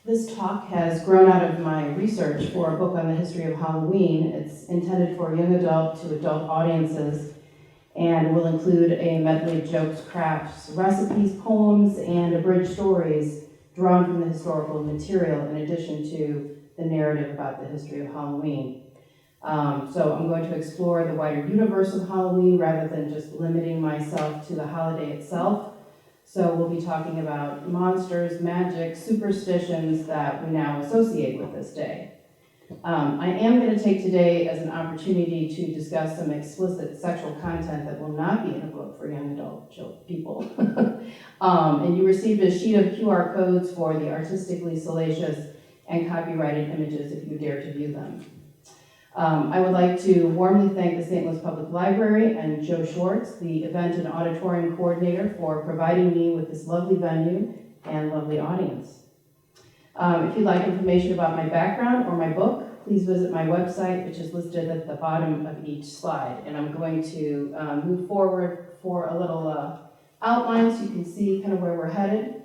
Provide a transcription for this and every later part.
This talk has grown out of my research for a book on the history of Halloween. It's intended for young adult to adult audiences and will include a medley of jokes, crafts, recipes, poems, and abridged stories drawn from the historical material in addition to the narrative about the history of Halloween. So I'm going to explore the wider universe of Halloween rather than just limiting myself to the holiday itself. So we'll be talking about monsters, magic, superstitions that we now associate with this day. I am going to take today as an opportunity to discuss some explicit sexual content that will not be in a book for young adult people. And you received a sheet of QR codes for the artistically salacious and copyrighted images if you dare to view them. I would like to warmly thank the St. Louis Public Library and Joe Schwartz, the event and auditorium coordinator, for providing me with this lovely venue and lovely audience. If you'd like information about my background or my book, please visit my website, which is listed at the bottom of each slide. And I'm going to move forward for a little outline so you can see kind of where we're headed.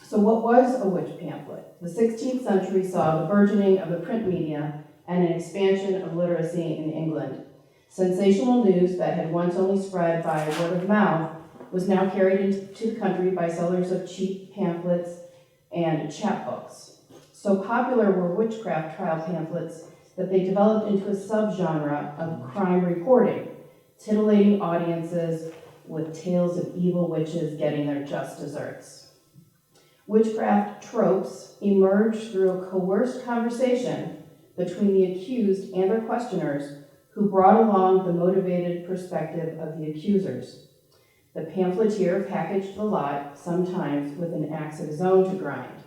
So what was a witch pamphlet? The 16th century saw the burgeoning of the print media and an expansion of literacy in England. Sensational news that had once only spread by word of mouth was now carried into the country by sellers of cheap pamphlets and chapbooks. So popular were witchcraft trial pamphlets that they developed into a subgenre of crime reporting, titillating audiences with tales of evil witches getting their just desserts. Witchcraft tropes emerged through a coerced conversation between the accused and their questioners, who brought along the motivated perspective of the accusers. The pamphleteer packaged the lot, sometimes with an axe of his own to grind.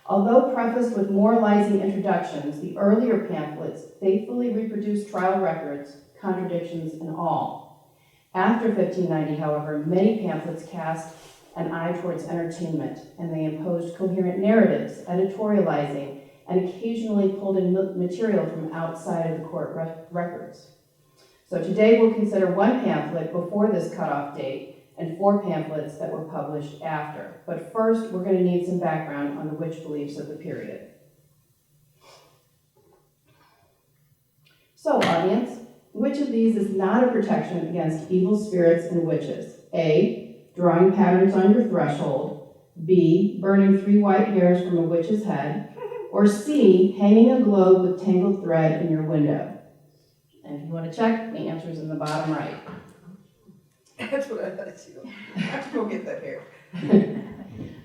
Although prefaced with moralizing introductions, the earlier pamphlets faithfully reproduced trial records, contradictions and all. After 1590, however, many pamphlets cast an eye towards entertainment, and they imposed coherent narratives, editorializing, and occasionally pulled in material from outside of the court records. So today we'll consider one pamphlet before this cutoff date and 4 pamphlets that were published after. But first, we're going to need some background on the witch beliefs of the period. So, audience, which of these is not a protection against evil spirits and witches? A, drawing patterns on your threshold. B, burning 3 white hairs from a witch's head. Or C, hanging a globe with tangled thread in your window. And if you want to check, the answer is in the bottom right. That's what I thought too. I have to go get that hair.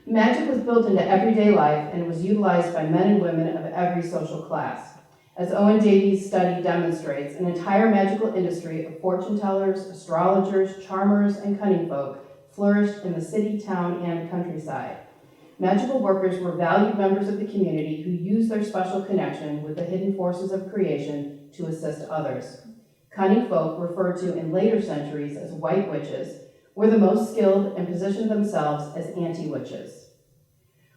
Magic was built into everyday life and was utilized by men and women of every social class. As Owen Davies' study demonstrates, an entire magical industry of fortune tellers, astrologers, charmers, and cunning folk flourished in the city, town, and countryside. Magical workers were valued members of the community who used their special connection with the hidden forces of creation to assist others. Cunning folk, referred to in later centuries as white witches, were the most skilled and positioned themselves as anti-witches.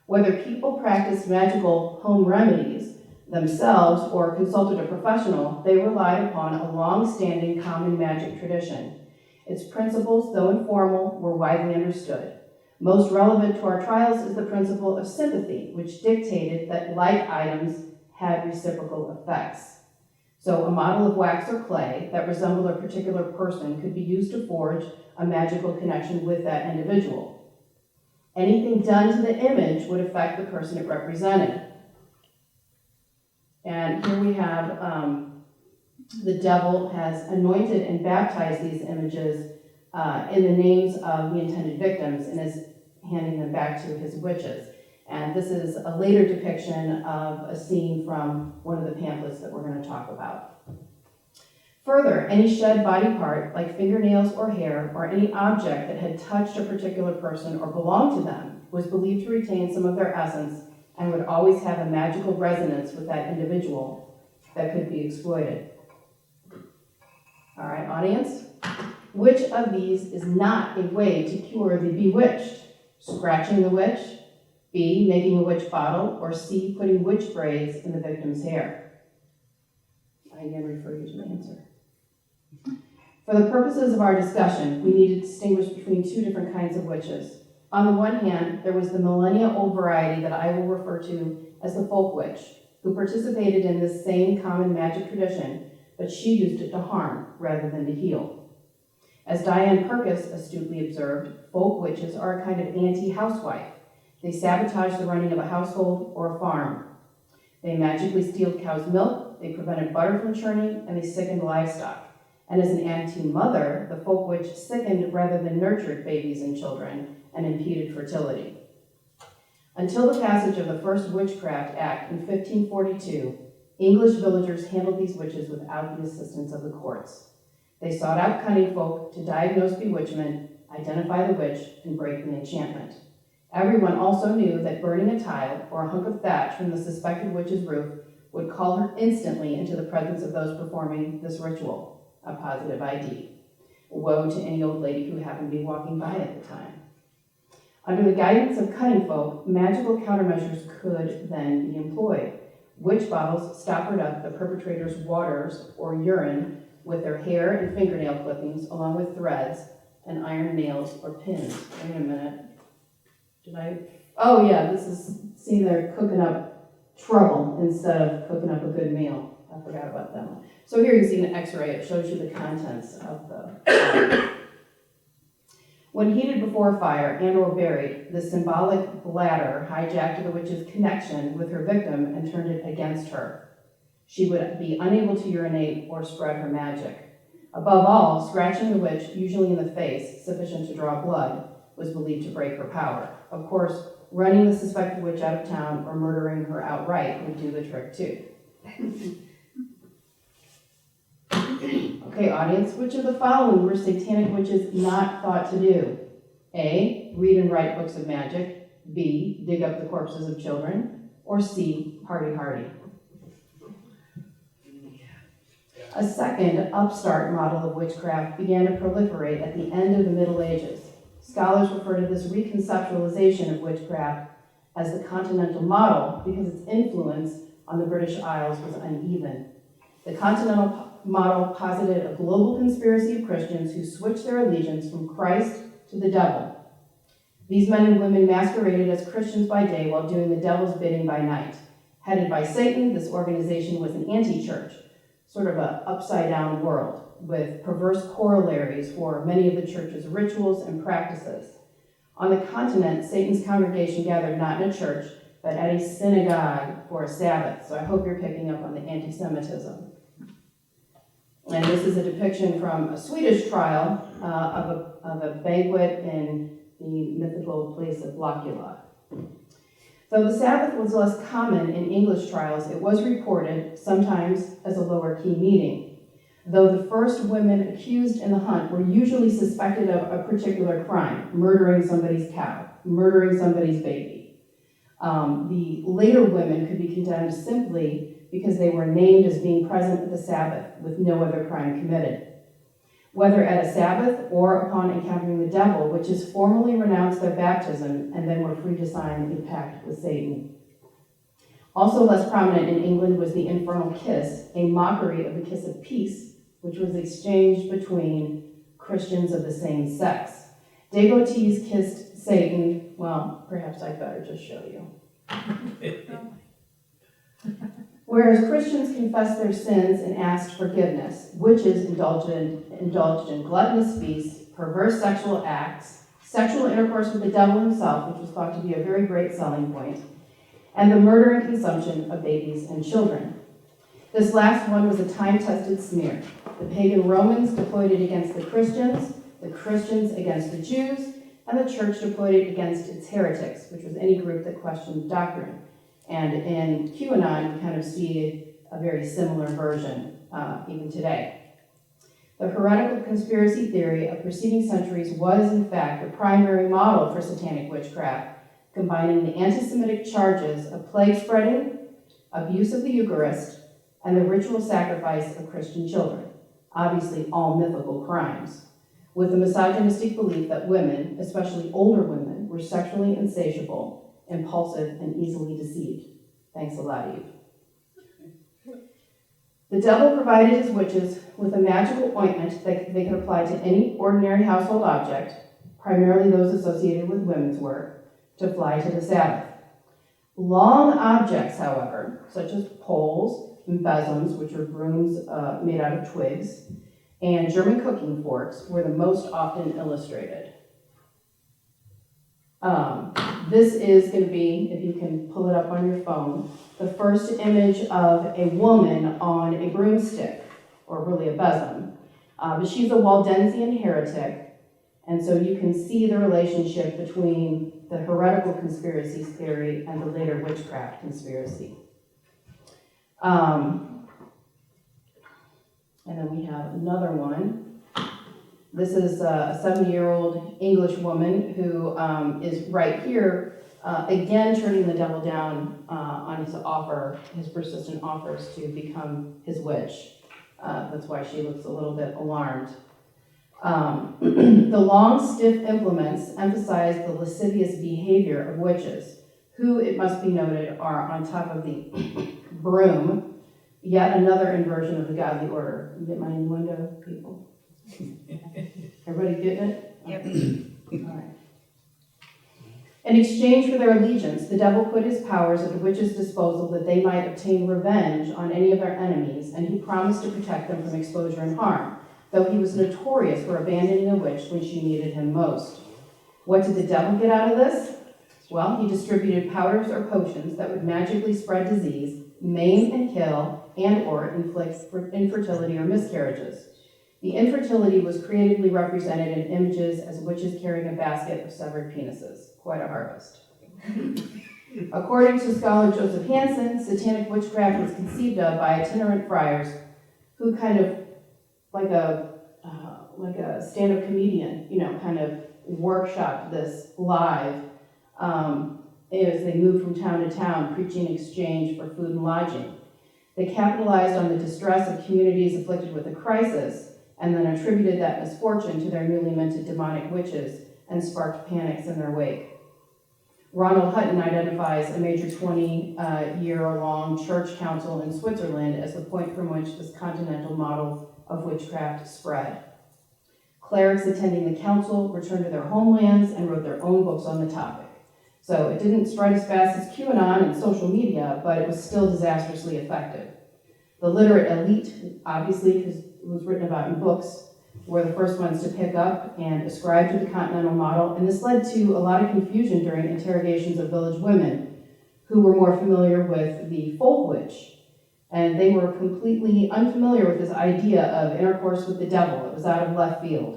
Whether people practiced magical home remedies themselves or consulted a professional, they relied upon a long-standing common magic tradition. Its principles, though informal, were widely understood. Most relevant to our trials is the principle of sympathy, which dictated that like items had reciprocal effects. So a model of wax or clay that resembled a particular person could be used to forge a magical connection with that individual. Anything done to the image would affect the person it represented. And here we have the devil has anointed and baptized these images in the names of the intended victims and is handing them back to his witches. And this is a later depiction of a scene from one of the pamphlets that we're going to talk about. Further, any shed body part, like fingernails or hair, or any object that had touched a particular person or belonged to them, was believed to retain some of their essence and would always have a magical resonance with that individual that could be exploited. All right, audience? Which of these is not a way to cure the bewitched? Scratching the witch? B, making a witch bottle? Or C, putting witch braids in the victim's hair? I again refer you to the answer. For the purposes of our discussion, we need to distinguish between 2 different kinds of witches. On the one hand, there was the millennia-old variety that I will refer to as the folk witch, who participated in this same common magic tradition, but she used it to harm rather than to heal. As Diane Purkis astutely observed, folk witches are a kind of anti-housewife. They sabotage the running of a household or a farm. They magically steal cow's milk, they prevented butter from churning, and they sickened livestock. And as an anti-mother, the folk witch sickened rather than nurtured babies and children and impeded fertility. Until the passage of the first Witchcraft Act in 1542, English villagers handled these witches without the assistance of the courts. They sought out cunning folk to diagnose bewitchment, identify the witch, and break the enchantment. Everyone also knew that burning a tile or a hunk of thatch from the suspected witch's roof would call her instantly into the presence of those performing this ritual, a positive ID. Woe to any old lady who happened to be walking by at the time. Under the guidance of cunning folk, magical countermeasures could then be employed. Witch bottles stoppered up the perpetrator's waters or urine with their hair and fingernail clippings, along with threads and iron nails or pins. Wait a minute. Oh yeah, this is, see, they're cooking up trouble instead of cooking up a good meal. I forgot about that one. So here you can see an x-ray. It shows you the contents of the When heated before fire and or buried, the symbolic bladder hijacked the witch's connection with her victim and turned it against her. She would be unable to urinate or spread her magic. Above all, scratching the witch, usually in the face, sufficient to draw blood, was believed to break her power. Of course, running the suspected witch out of town or murdering her outright would do the trick too. Okay, audience, which of the following were satanic witches not thought to do? A, read and write books of magic. B, dig up the corpses of children. Or C, party hardy. A second upstart model of witchcraft began to proliferate at the end of the Middle Ages. Scholars refer to this reconceptualization of witchcraft as the continental model because its influence on the British Isles was uneven. The continental model posited a global conspiracy of Christians who switched their allegiance from Christ to the devil. These men and women masqueraded as Christians by day while doing the devil's bidding by night. Headed by Satan, this organization was an anti-church, sort of an upside-down world, with perverse corollaries for many of the church's rituals and practices. On the continent, Satan's congregation gathered not in a church, but at a synagogue for a Sabbath. So I hope you're picking up on the anti-Semitism. And this is a depiction from a Swedish trial of a banquet in the mythical place of Blockula. Though the Sabbath was less common in English trials, it was reported, sometimes as a lower-key meeting. Though the first women accused in the hunt were usually suspected of a particular crime, murdering somebody's cow, murdering somebody's baby. The later women could be condemned simply because they were named as being present at the Sabbath with no other crime committed. Whether at a Sabbath or upon encountering the devil, witches formally renounced their baptism and then were free to sign a pact with Satan. Also less prominent in England was the infernal kiss, a mockery of the kiss of peace, which was exchanged between Christians of the same sex. Devotees kissed Satan. Well, perhaps I'd better just show you. Whereas Christians confessed their sins and asked forgiveness, witches indulged in gluttonous feasts, perverse sexual acts, sexual intercourse with the devil himself, which was thought to be a very great selling point, and the murder and consumption of babies and children. This last one was a time-tested smear. The pagan Romans deployed it against the Christians against the Jews, and the church deployed it against its heretics, which was any group that questioned doctrine. And in QAnon, we kind of see a very similar version even today. The heretical conspiracy theory of preceding centuries was, in fact, the primary model for satanic witchcraft, combining the anti-Semitic charges of plague spreading, abuse of the Eucharist, and the ritual sacrifice of Christian children, obviously all mythical crimes, with the misogynistic belief that women, especially older women, were sexually insatiable, impulsive, and easily deceived. Thanks a lot, Eve. The devil provided his witches with a magical ointment that they could apply to any ordinary household object, primarily those associated with women's work, to fly to the Sabbath. Long objects, however, such as poles and besoms, which are brooms made out of twigs, and German cooking forks were the most often illustrated. This is going to be, if you can pull it up on your phone, the first image of a woman on a broomstick, or really a besom. But she's a Waldensian heretic, and so you can see the relationship between the heretical conspiracy theory and the later witchcraft conspiracy. And then we have another one. This is a 70-year-old English woman who is right here, again turning the devil down on his persistent offers to become his witch. That's why she looks a little bit alarmed. The long, stiff implements emphasize the lascivious behavior of witches, who, it must be noted, are on top of the broom, yet another inversion of the godly order. You get my innuendo, people? Everybody getting it? Yep. All right. In exchange for their allegiance, the devil put his powers at the witches' disposal that they might obtain revenge on any of their enemies, and he promised to protect them from exposure and harm, though he was notorious for abandoning a witch when she needed him most. What did the devil get out of this? Well, he distributed powders or potions that would magically spread disease, maim and kill, and or inflict infertility or miscarriages. The infertility was creatively represented in images as witches carrying a basket of severed penises. Quite a harvest. According to scholar Joseph Hansen, satanic witchcraft was conceived of by itinerant friars who kind of, like a stand-up comedian, kind of workshopped this live as they moved from town to town, preaching exchange for food and lodging. They capitalized on the distress of communities afflicted with a crisis, and then attributed that misfortune to their newly minted demonic witches and sparked panics in their wake. Ronald Hutton identifies a major 20-year-long church council in Switzerland as the point from which this continental model of witchcraft spread. Clerics attending the council returned to their homelands and wrote their own books on the topic. So it didn't spread as fast as QAnon and social media, but it was still disastrously effective. The literate elite, obviously, because it was written about in books, were the first ones to pick up and ascribe to the continental model, and this led to a lot of confusion during interrogations of village women who were more familiar with the folk witch, and they were completely unfamiliar with this idea of intercourse with the devil. It was out of left field.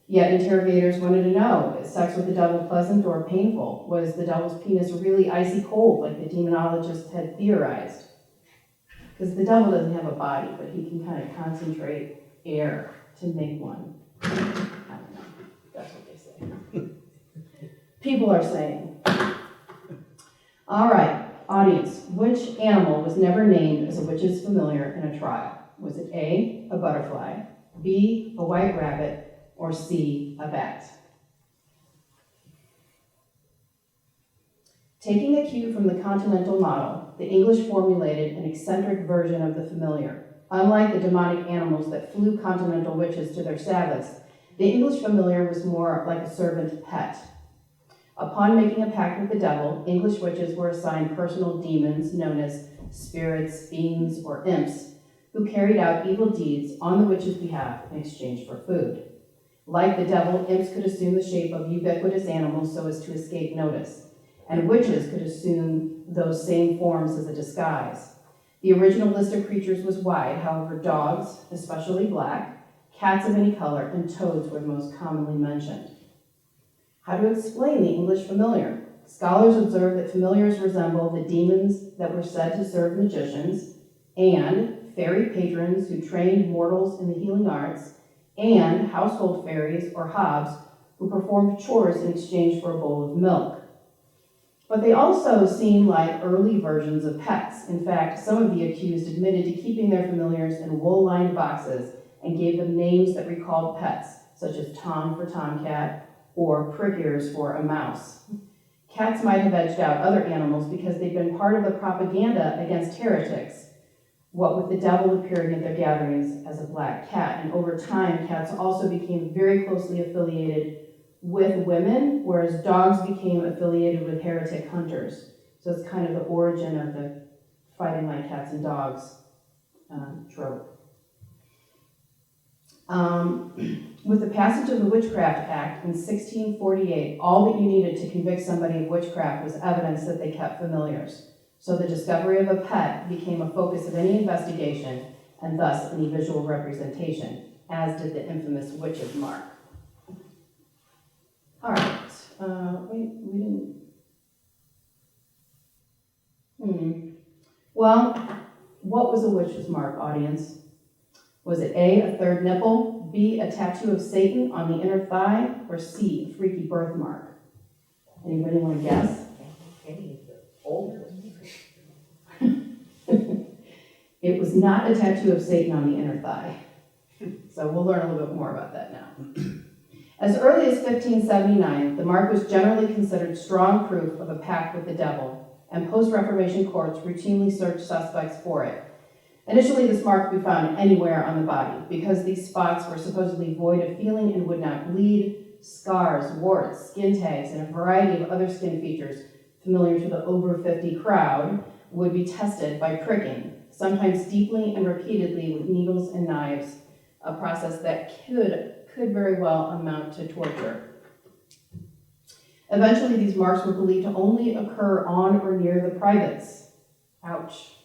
Yet interrogators wanted to know, is sex with the devil pleasant or painful? Was the devil's penis really icy cold, like the demonologists had theorized? Because the devil doesn't have a body, but he can kind of concentrate air to make one. I don't know. That's what they say. People are saying. All right, audience. Which animal was never named as a witch's familiar in a trial? Was it A, a butterfly, B, a white rabbit, or C, a bat? Taking a cue from the continental model, the English formulated an eccentric version of the familiar. Unlike the demonic animals that flew continental witches to their Sabbaths, the English familiar was more like a servant pet. Upon making a pact with the devil, English witches were assigned personal demons known as spirits, fiends, or imps, who carried out evil deeds on the witch's behalf in exchange for food. Like the devil, imps could assume the shape of ubiquitous animals so as to escape notice, and witches could assume those same forms as a disguise. The original list of creatures was wide, however, dogs, especially black, cats of any color, and toads were the most commonly mentioned. How to explain the English familiar? Scholars observe that familiars resemble the demons that were said to serve magicians, and fairy patrons who trained mortals in the healing arts, and household fairies or hobs who performed chores in exchange for a bowl of milk. But they also seem like early versions of pets. In fact, some of the accused admitted to keeping their familiars in wool-lined boxes and gave them names that recalled pets, such as Tom for tomcat or prick ears for a mouse. Cats might have edged out other animals because they'd been part of the propaganda against heretics, what with the devil appearing at their gatherings as a black cat. And over time, cats also became very closely affiliated with women, whereas dogs became affiliated with heretic hunters. So it's kind of the origin of the fighting like cats and dogs trope. With the passage of the Witchcraft Act in 1648, all that you needed to convict somebody of witchcraft was evidence that they kept familiars. So the discovery of a pet became a focus of any investigation and thus any visual representation, as did the infamous witch's mark. All right, we didn't. Well, what was a witch's mark, audience? Was it A, a third nipple, B, a tattoo of Satan on the inner thigh, or C, a freaky birthmark? Anybody want to guess? It was not a tattoo of Satan on the inner thigh. So we'll learn a little bit more about that now. As early as 1579, the mark was generally considered strong proof of a pact with the devil, and post-Reformation courts routinely searched suspects for it. Initially, this mark could be found anywhere on the body because these spots were supposedly void of feeling and would not bleed. Scars, warts, skin tags, and a variety of other skin features familiar to the over 50 crowd would be tested by pricking, sometimes deeply and repeatedly with needles and knives, a process that could very well amount to torture. Eventually, these marks were believed to only occur on or near the privates. Ouch.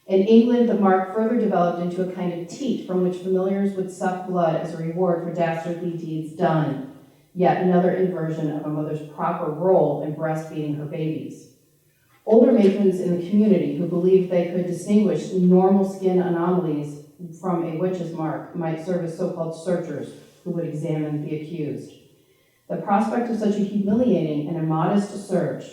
In England, the mark further developed into a kind of teat from which familiars would suck blood as a reward for dastardly deeds done, yet another inversion of a mother's proper role in breastfeeding her babies. Older matrons in the community who believed they could distinguish normal skin anomalies from a witch's mark might serve as so-called searchers who would examine the accused. The prospect of such a humiliating and immodest search,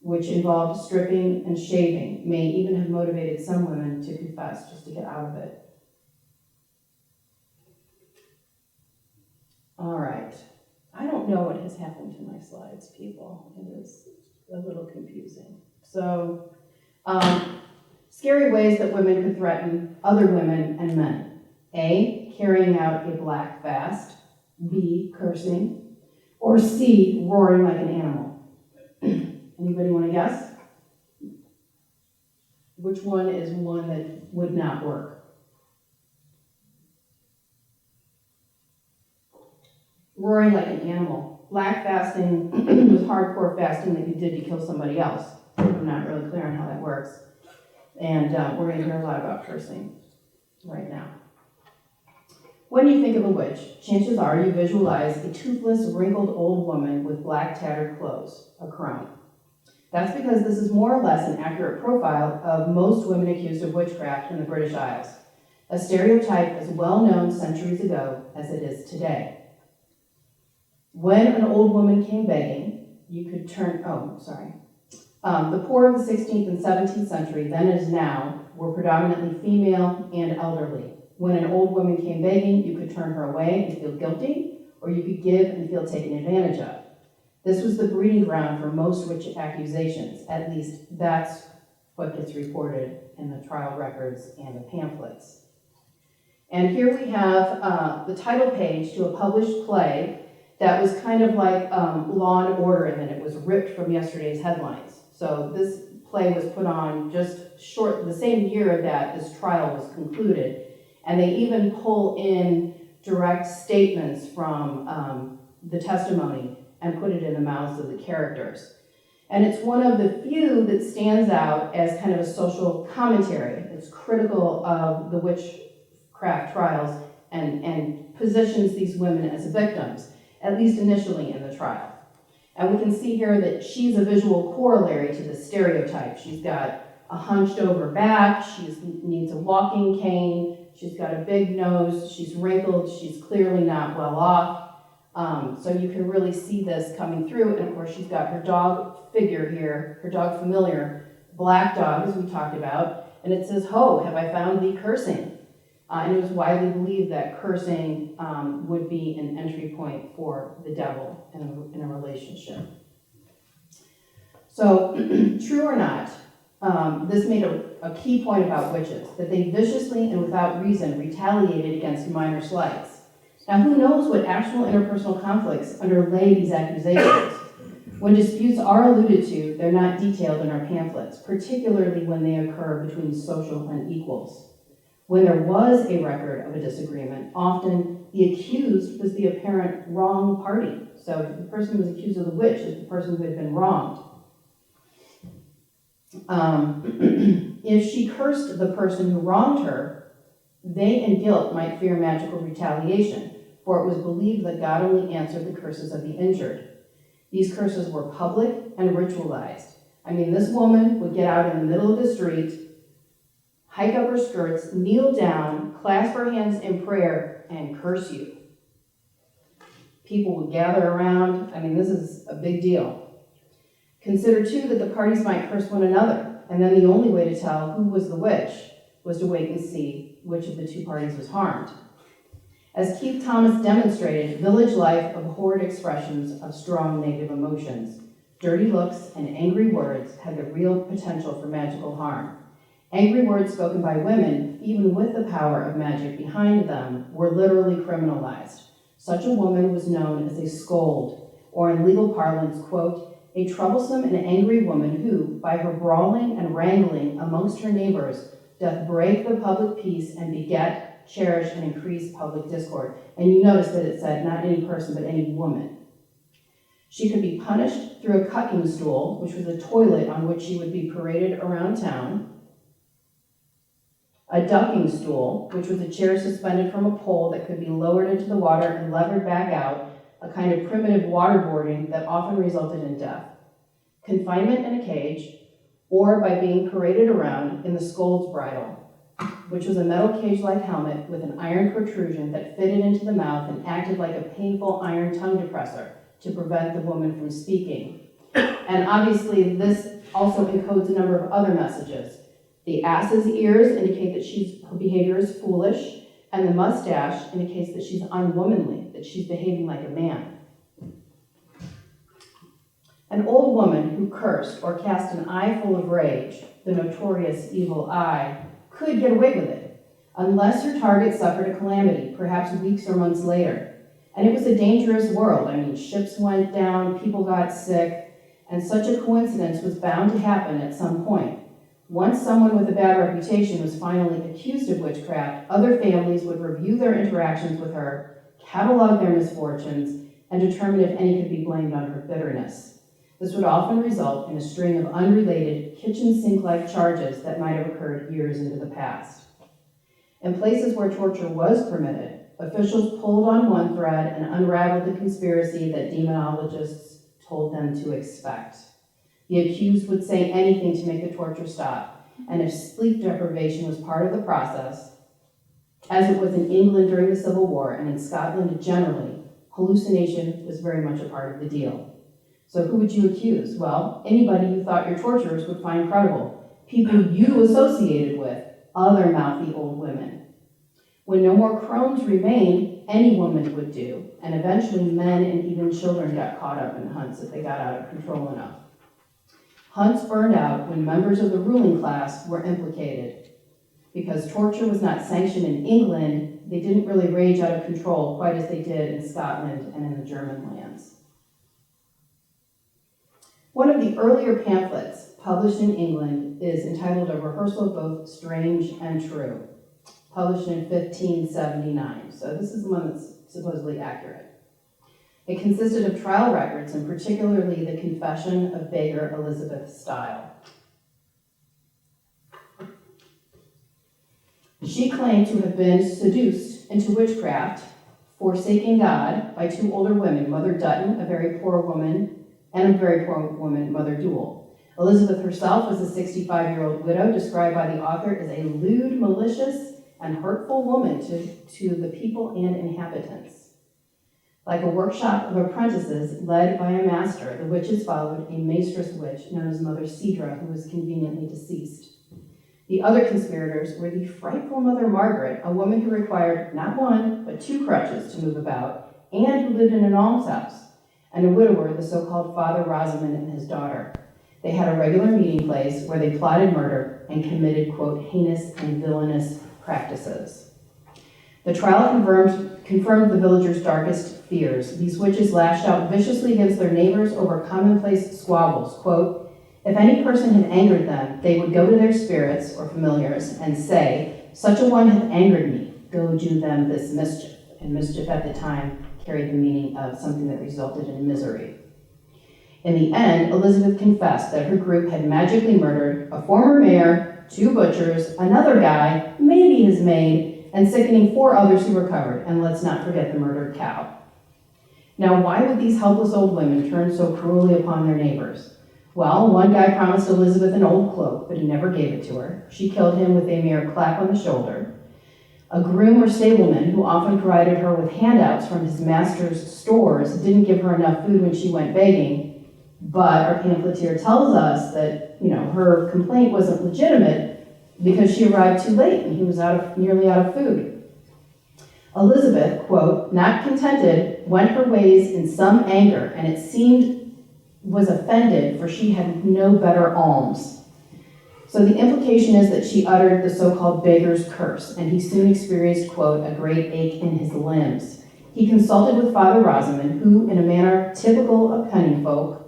which involved stripping and shaving, may even have motivated some women to confess just to get out of it. All right. I don't know what has happened to my slides, people. It is a little confusing. So, scary ways that women could threaten other women and men. A, carrying out a black fast. B, cursing. Or C, roaring like an animal. Anybody want to guess? Which one is one that would not work? Roaring like an animal. Black fasting was hardcore fasting that you did to kill somebody else. I'm not really clear on how that works. And we're going to hear a lot about cursing right now. When you think of a witch, chances are you visualize a toothless, wrinkled old woman with black tattered clothes, a crone. That's because this is more or less an accurate profile of most women accused of witchcraft in the British Isles, a stereotype as well known centuries ago as it is today. When an old woman came begging, you could turn, the poor of the 16th and 17th century, then as now, were predominantly female and elderly. When an old woman came begging, you could turn her away and feel guilty, or you could give and feel taken advantage of. This was the breeding ground for most witch accusations. At least that's what gets reported in the trial records and the pamphlets. And here we have the title page to a published play that was kind of like Law and Order, and then it was ripped from yesterday's headlines. So this play was put on just the same year that this trial was concluded. And they even pull in direct statements from the testimony and put it in the mouths of the characters. And it's one of the few that stands out as kind of a social commentary. It's critical of the witchcraft trials and positions these women as victims, at least initially in the trial. And we can see here that she's a visual corollary to the stereotype. She's got a hunched over back, she needs a walking cane, she's got a big nose, she's wrinkled, she's clearly not well off. So you can really see this coming through. And of course, she's got her dog figure here, her dog familiar, black dog, as we talked about. And it says, "Ho, have I found thee cursing?" And it was widely believed that cursing would be an entry point for the devil in a relationship. So, true or not, this made a key point about witches, that they viciously and without reason retaliated against minor slights. Now, who knows what actual interpersonal conflicts underlay these accusations? When disputes are alluded to, they're not detailed in our pamphlets, particularly when they occur between social unequals. When there was a record of a disagreement, often the accused was the apparent wrong party. So the person who was accused of the witch is the person who had been wronged. If she cursed the person who wronged her, they in guilt might fear magical retaliation, for it was believed that God only answered the curses of the injured. These curses were public and ritualized. I mean, this woman would get out in the middle of the street, hike up her skirts, kneel down, clasp her hands in prayer, and curse you. People would gather around. I mean, this is a big deal. Consider, too, that the parties might curse one another, and then the only way to tell who was the witch was to wait and see which of the two parties was harmed. As Keith Thomas demonstrated, village life abhorred expressions of strong negative emotions. Dirty looks and angry words had the real potential for magical harm. Angry words spoken by women, even with the power of magic behind them, were literally criminalized. Such a woman was known as a scold, or in legal parlance, quote, a troublesome and angry woman who, by her brawling and wrangling amongst her neighbors, doth break the public peace and beget, cherish, and increase public discord. And you notice that it said not any person, but any woman. She could be punished through a cucking stool, which was a toilet on which she would be paraded around town, a ducking stool, which was a chair suspended from a pole that could be lowered into the water and levered back out, a kind of primitive waterboarding that often resulted in death, confinement in a cage, or by being paraded around in the scold's bridle, which was a metal cage-like helmet with an iron protrusion that fitted into the mouth and acted like a painful iron tongue depressor to prevent the woman from speaking. And obviously, this also encodes a number of other messages. The ass's ears indicate that her behavior is foolish, and the mustache indicates that she's unwomanly, that she's behaving like a man. An old woman who cursed or cast an eye full of rage, the notorious evil eye, could get away with it, unless her target suffered a calamity, perhaps weeks or months later. And it was a dangerous world. I mean, ships went down, people got sick, and such a coincidence was bound to happen at some point. Once someone with a bad reputation was finally accused of witchcraft, other families would review their interactions with her, catalog their misfortunes, and determine if any could be blamed on her bitterness. This would often result in a string of unrelated kitchen sink-like charges that might have occurred years into the past. In places where torture was permitted, officials pulled on one thread and unraveled the conspiracy that demonologists told them to expect. The accused would say anything to make the torture stop, and if sleep deprivation was part of the process, as it was in England during the Civil War and in Scotland generally, hallucination was very much a part of the deal. So who would you accuse? Well, anybody you thought your torturers would find credible, people you associated with, other mouthy old women. When no more crones remained, any woman would do, and eventually men and even children got caught up in hunts if they got out of control enough. Hunts burned out when members of the ruling class were implicated. Because torture was not sanctioned in England, they didn't really rage out of control quite as they did in Scotland and in the German lands. One of the earlier pamphlets published in England is entitled A Rehearsal of Both Strange and True, published in 1579. So this is the one that's supposedly accurate. It consisted of trial records, and particularly the confession of Beggar Elizabeth Style. She claimed to have been seduced into witchcraft, forsaking God, by two older women, Mother Dutton, a very poor woman, and a very poor woman, Mother Duel. Elizabeth herself was a 65-year-old widow, described by the author as a lewd, malicious, and hurtful woman to the people and inhabitants. Like a workshop of apprentices led by a master, the witches followed a maestress witch known as Mother Cedra, who was conveniently deceased. The other conspirators were the frightful Mother Margaret, a woman who required not one, but two crutches to move about, and who lived in an almshouse, and a widower, the so-called Father Rosamond, and his daughter. They had a regular meeting place where they plotted murder and committed, quote, heinous and villainous practices. The trial confirmed the villagers' darkest fears. These witches lashed out viciously against their neighbors over commonplace squabbles. Quote, if any person had angered them, they would go to their spirits or familiars and say, such a one hath angered me, go do them this mischief. And mischief at the time carried the meaning of something that resulted in misery. In the end, Elizabeth confessed that her group had magically murdered a former mayor, 2 butchers, another guy, maybe his maid, and sickening 4 others who were covered, and let's not forget the murdered cow. Now, why would these helpless old women turn so cruelly upon their neighbors? Well, one guy promised Elizabeth an old cloak, but he never gave it to her. She killed him with a mere clap on the shoulder. A groom or stableman who often provided her with handouts from his master's stores didn't give her enough food when she went begging, but our pamphleteer tells us that, her complaint wasn't legitimate because she arrived too late and he was nearly out of food. Elizabeth, quote, not contented, went her ways in some anger, and it seemed was offended, for she had no better alms. So the implication is that she uttered the so-called beggar's curse, and he soon experienced, quote, a great ache in his limbs. He consulted with Father Rosamond, who, in a manner typical of cunning folk,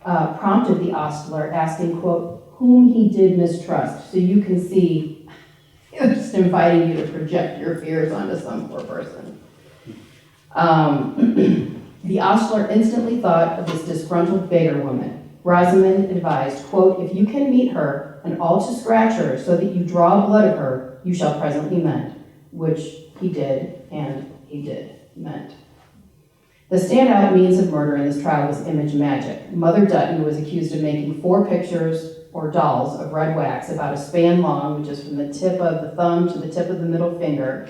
prompted the ostler, asking, quote, whom he did mistrust. So you can see, just inviting you to project your fears onto some poor person. The ostler instantly thought of this disgruntled beggar woman. Rosamond advised, quote, if you can meet her, and all to scratch her, so that you draw blood of her, you shall presently mend. Which he did, and he did mend. The standout means of murder in this trial was image magic. Mother Dutton was accused of making 4 pictures or dolls of red wax about a span long, which is from the tip of the thumb to the tip of the middle finger,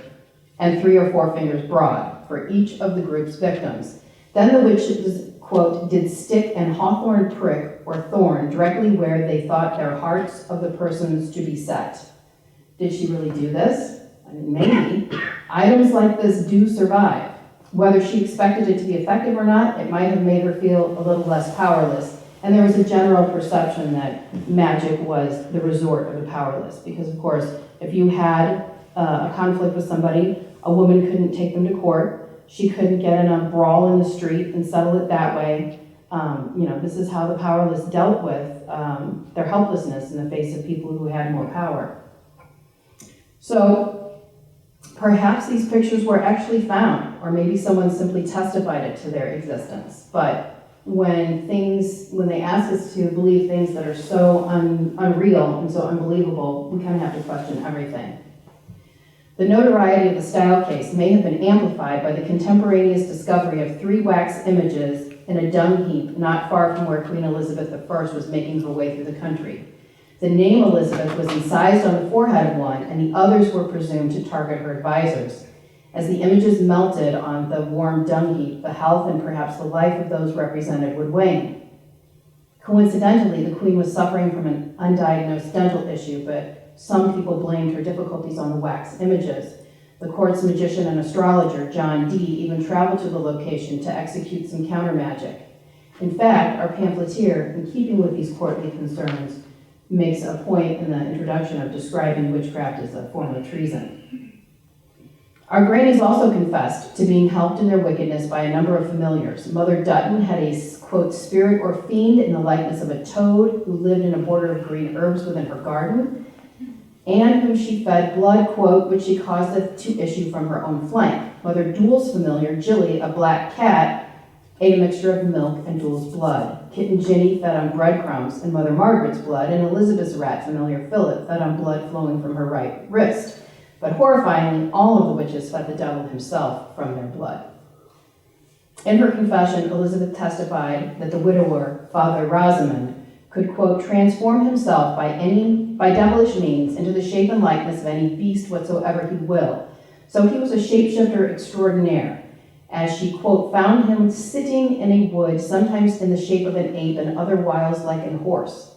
and 3 or 4 fingers broad for each of the group's victims. Then the witches, quote, did stick an hawthorn prick or thorn directly where they thought their hearts of the persons to be set. Did she really do this? I mean, maybe. Items like this do survive. Whether she expected it to be effective or not, it might have made her feel a little less powerless. And there was a general perception that magic was the resort of the powerless. Because, of course, if you had a conflict with somebody, a woman couldn't take them to court. She couldn't get in a brawl in the street and settle it that way. This is how the powerless dealt with their helplessness in the face of people who had more power. So perhaps these pictures were actually found, or maybe someone simply testified it to their existence. But when they ask us to believe things that are so unreal and so unbelievable, we kind of have to question everything. The notoriety of the style case may have been amplified by the contemporaneous discovery of 3 wax images in a dung heap not far from where Queen Elizabeth I was making her way through the country. The name Elizabeth was incised on the forehead of one, and the others were presumed to target her advisors. As the images melted on the warm dung heap, the health and perhaps the life of those represented would wane. Coincidentally, the Queen was suffering from an undiagnosed dental issue, but some people blamed her difficulties on the wax images. The court's magician and astrologer, John Dee, even traveled to the location to execute some counter magic. In fact, our pamphleteer, in keeping with these courtly concerns, makes a point in the introduction of describing witchcraft as a form of treason. Our grannies also confessed to being helped in their wickedness by a number of familiars. Mother Dutton had a, quote, spirit or fiend in the likeness of a toad who lived in a border of green herbs within her garden, and whom she fed blood, quote, which she causeth to issue from her own flank. Mother Doole's familiar, Jilly, a black cat, ate a mixture of milk and Doole's blood. Kitten Ginny fed on breadcrumbs and Mother Margaret's blood, and Elizabeth's rat familiar, Philip, fed on blood flowing from her right wrist. But horrifyingly, all of the witches fed the devil himself from their blood. In her confession, Elizabeth testified that the widower, Father Rosamond, could, quote, transform himself by devilish means into the shape and likeness of any beast whatsoever he will. So he was a shapeshifter extraordinaire, as she, quote, found him sitting in a wood, sometimes in the shape of an ape and otherwise like an horse.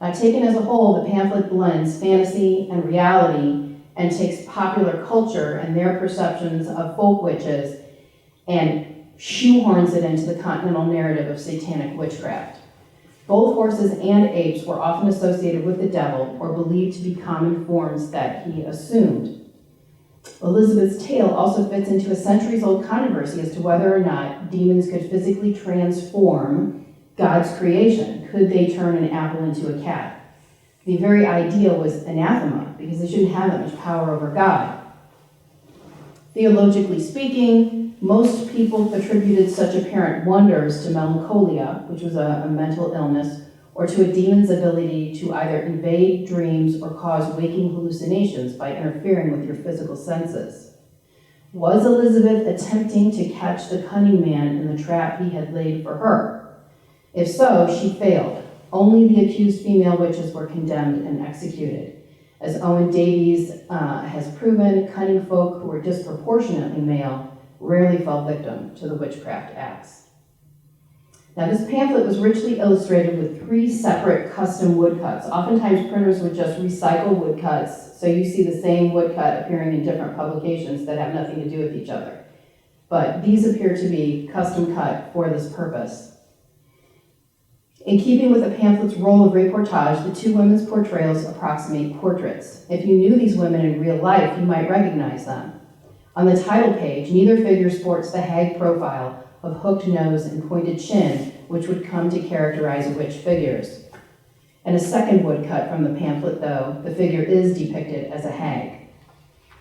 Now, taken as a whole, the pamphlet blends fantasy and reality and takes popular culture and their perceptions of folk witches and shoehorns it into the continental narrative of satanic witchcraft. Both horses and apes were often associated with the devil or believed to be common forms that he assumed. Elizabeth's tale also fits into a centuries-old controversy as to whether or not demons could physically transform God's creation. Could they turn an apple into a cat? The very idea was anathema, because they shouldn't have that much power over God. Theologically speaking, most people attributed such apparent wonders to melancholia, which was a mental illness, or to a demon's ability to either invade dreams or cause waking hallucinations by interfering with your physical senses. Was Elizabeth attempting to catch the cunning man in the trap he had laid for her? If so, she failed. Only the accused female witches were condemned and executed. As Owen Davies has proven, cunning folk who were disproportionately male rarely fell victim to the witchcraft acts. Now, this pamphlet was richly illustrated with 3 separate custom woodcuts. Oftentimes, printers would just recycle woodcuts, so you see the same woodcut appearing in different publications that have nothing to do with each other. But these appear to be custom cut for this purpose. In keeping with the pamphlet's role of reportage, the 2 women's portrayals approximate portraits. If you knew these women in real life, you might recognize them. On the title page, neither figure sports the hag profile of hooked nose and pointed chin, which would come to characterize witch figures. In a second woodcut from the pamphlet, though, the figure is depicted as a hag.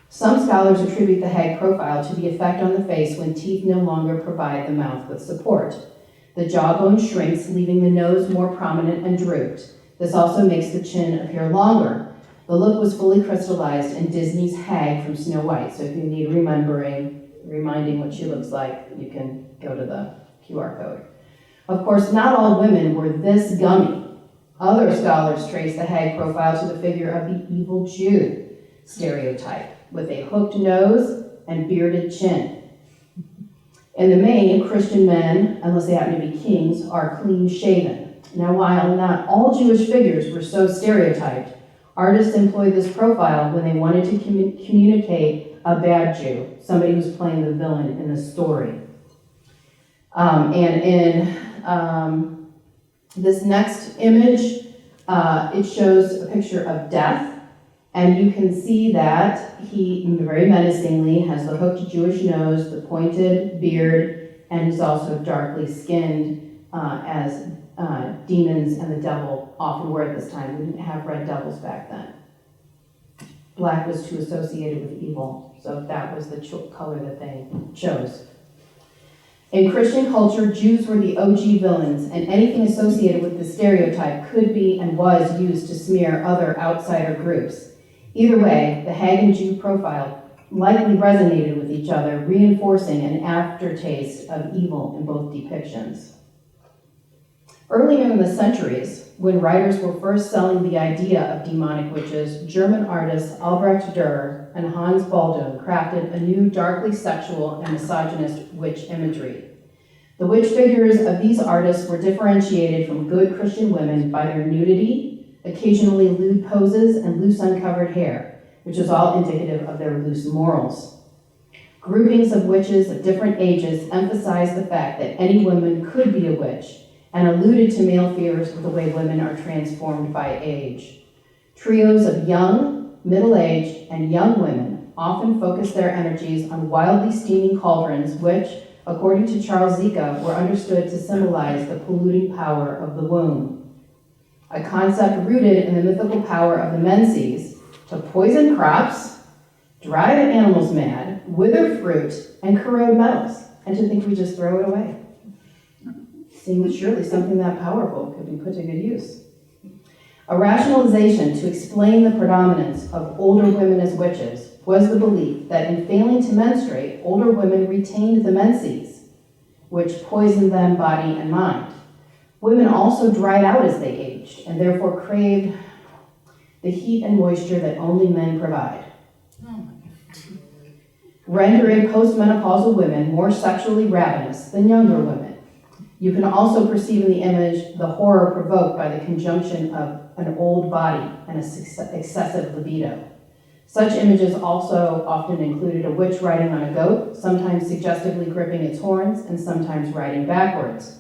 Some scholars attribute the hag profile to the effect on the face when teeth no longer provide the mouth with support. The jawbone shrinks, leaving the nose more prominent and drooped. This also makes the chin appear longer. The look was fully crystallized in Disney's hag from Snow White, so if you need reminding what she looks like, you can go to the QR code. Of course, not all women were this gummy. Other scholars trace the hag profile to the figure of the evil Jew stereotype, with a hooked nose and bearded chin. In the main, Christian men, unless they happen to be kings, are clean-shaven. Now, while not all Jewish figures were so stereotyped, artists employed this profile when they wanted to communicate a bad Jew, somebody who's playing the villain in the story. And in this next image, it shows a picture of death, and you can see that he very menacingly has the hooked Jewish nose, the pointed beard, and he's also darkly skinned, as demons and the devil often were at this time. We didn't have red devils back then. Black was too associated with evil, so that was the color that they chose. In Christian culture, Jews were the OG villains, and anything associated with the stereotype could be and was used to smear other outsider groups. Either way, the hag and Jew profile likely resonated with each other, reinforcing an aftertaste of evil in both depictions. Earlier in the centuries, when writers were first selling the idea of demonic witches, German artists Albrecht Dürer and Hans Baldung crafted a new darkly sexual and misogynist witch imagery. The witch figures of these artists were differentiated from good Christian women by their nudity, occasionally lewd poses, and loose uncovered hair, which is all indicative of their loose morals. Groupings of witches of different ages emphasized the fact that any woman could be a witch, and alluded to male fears of the way women are transformed by age. Trios of young, middle-aged, and young women often focused their energies on wildly steaming cauldrons, which, according to Charles Zika, were understood to symbolize the polluting power of the womb. A concept rooted in the mythical power of the menses to poison crops, drive animals mad, wither fruit, and corrode metals, and to think we just throw it away. Seems surely something that powerful could be put to good use. A rationalization to explain the predominance of older women as witches was the belief that in failing to menstruate, older women retained the menses, which poisoned them body and mind. Women also dried out as they aged, and therefore craved the heat and moisture that only men provide, rendering postmenopausal women more sexually ravenous than younger women. You can also perceive in the image the horror provoked by the conjunction of an old body and an excessive libido. Such images also often included a witch riding on a goat, sometimes suggestively gripping its horns, and sometimes riding backwards.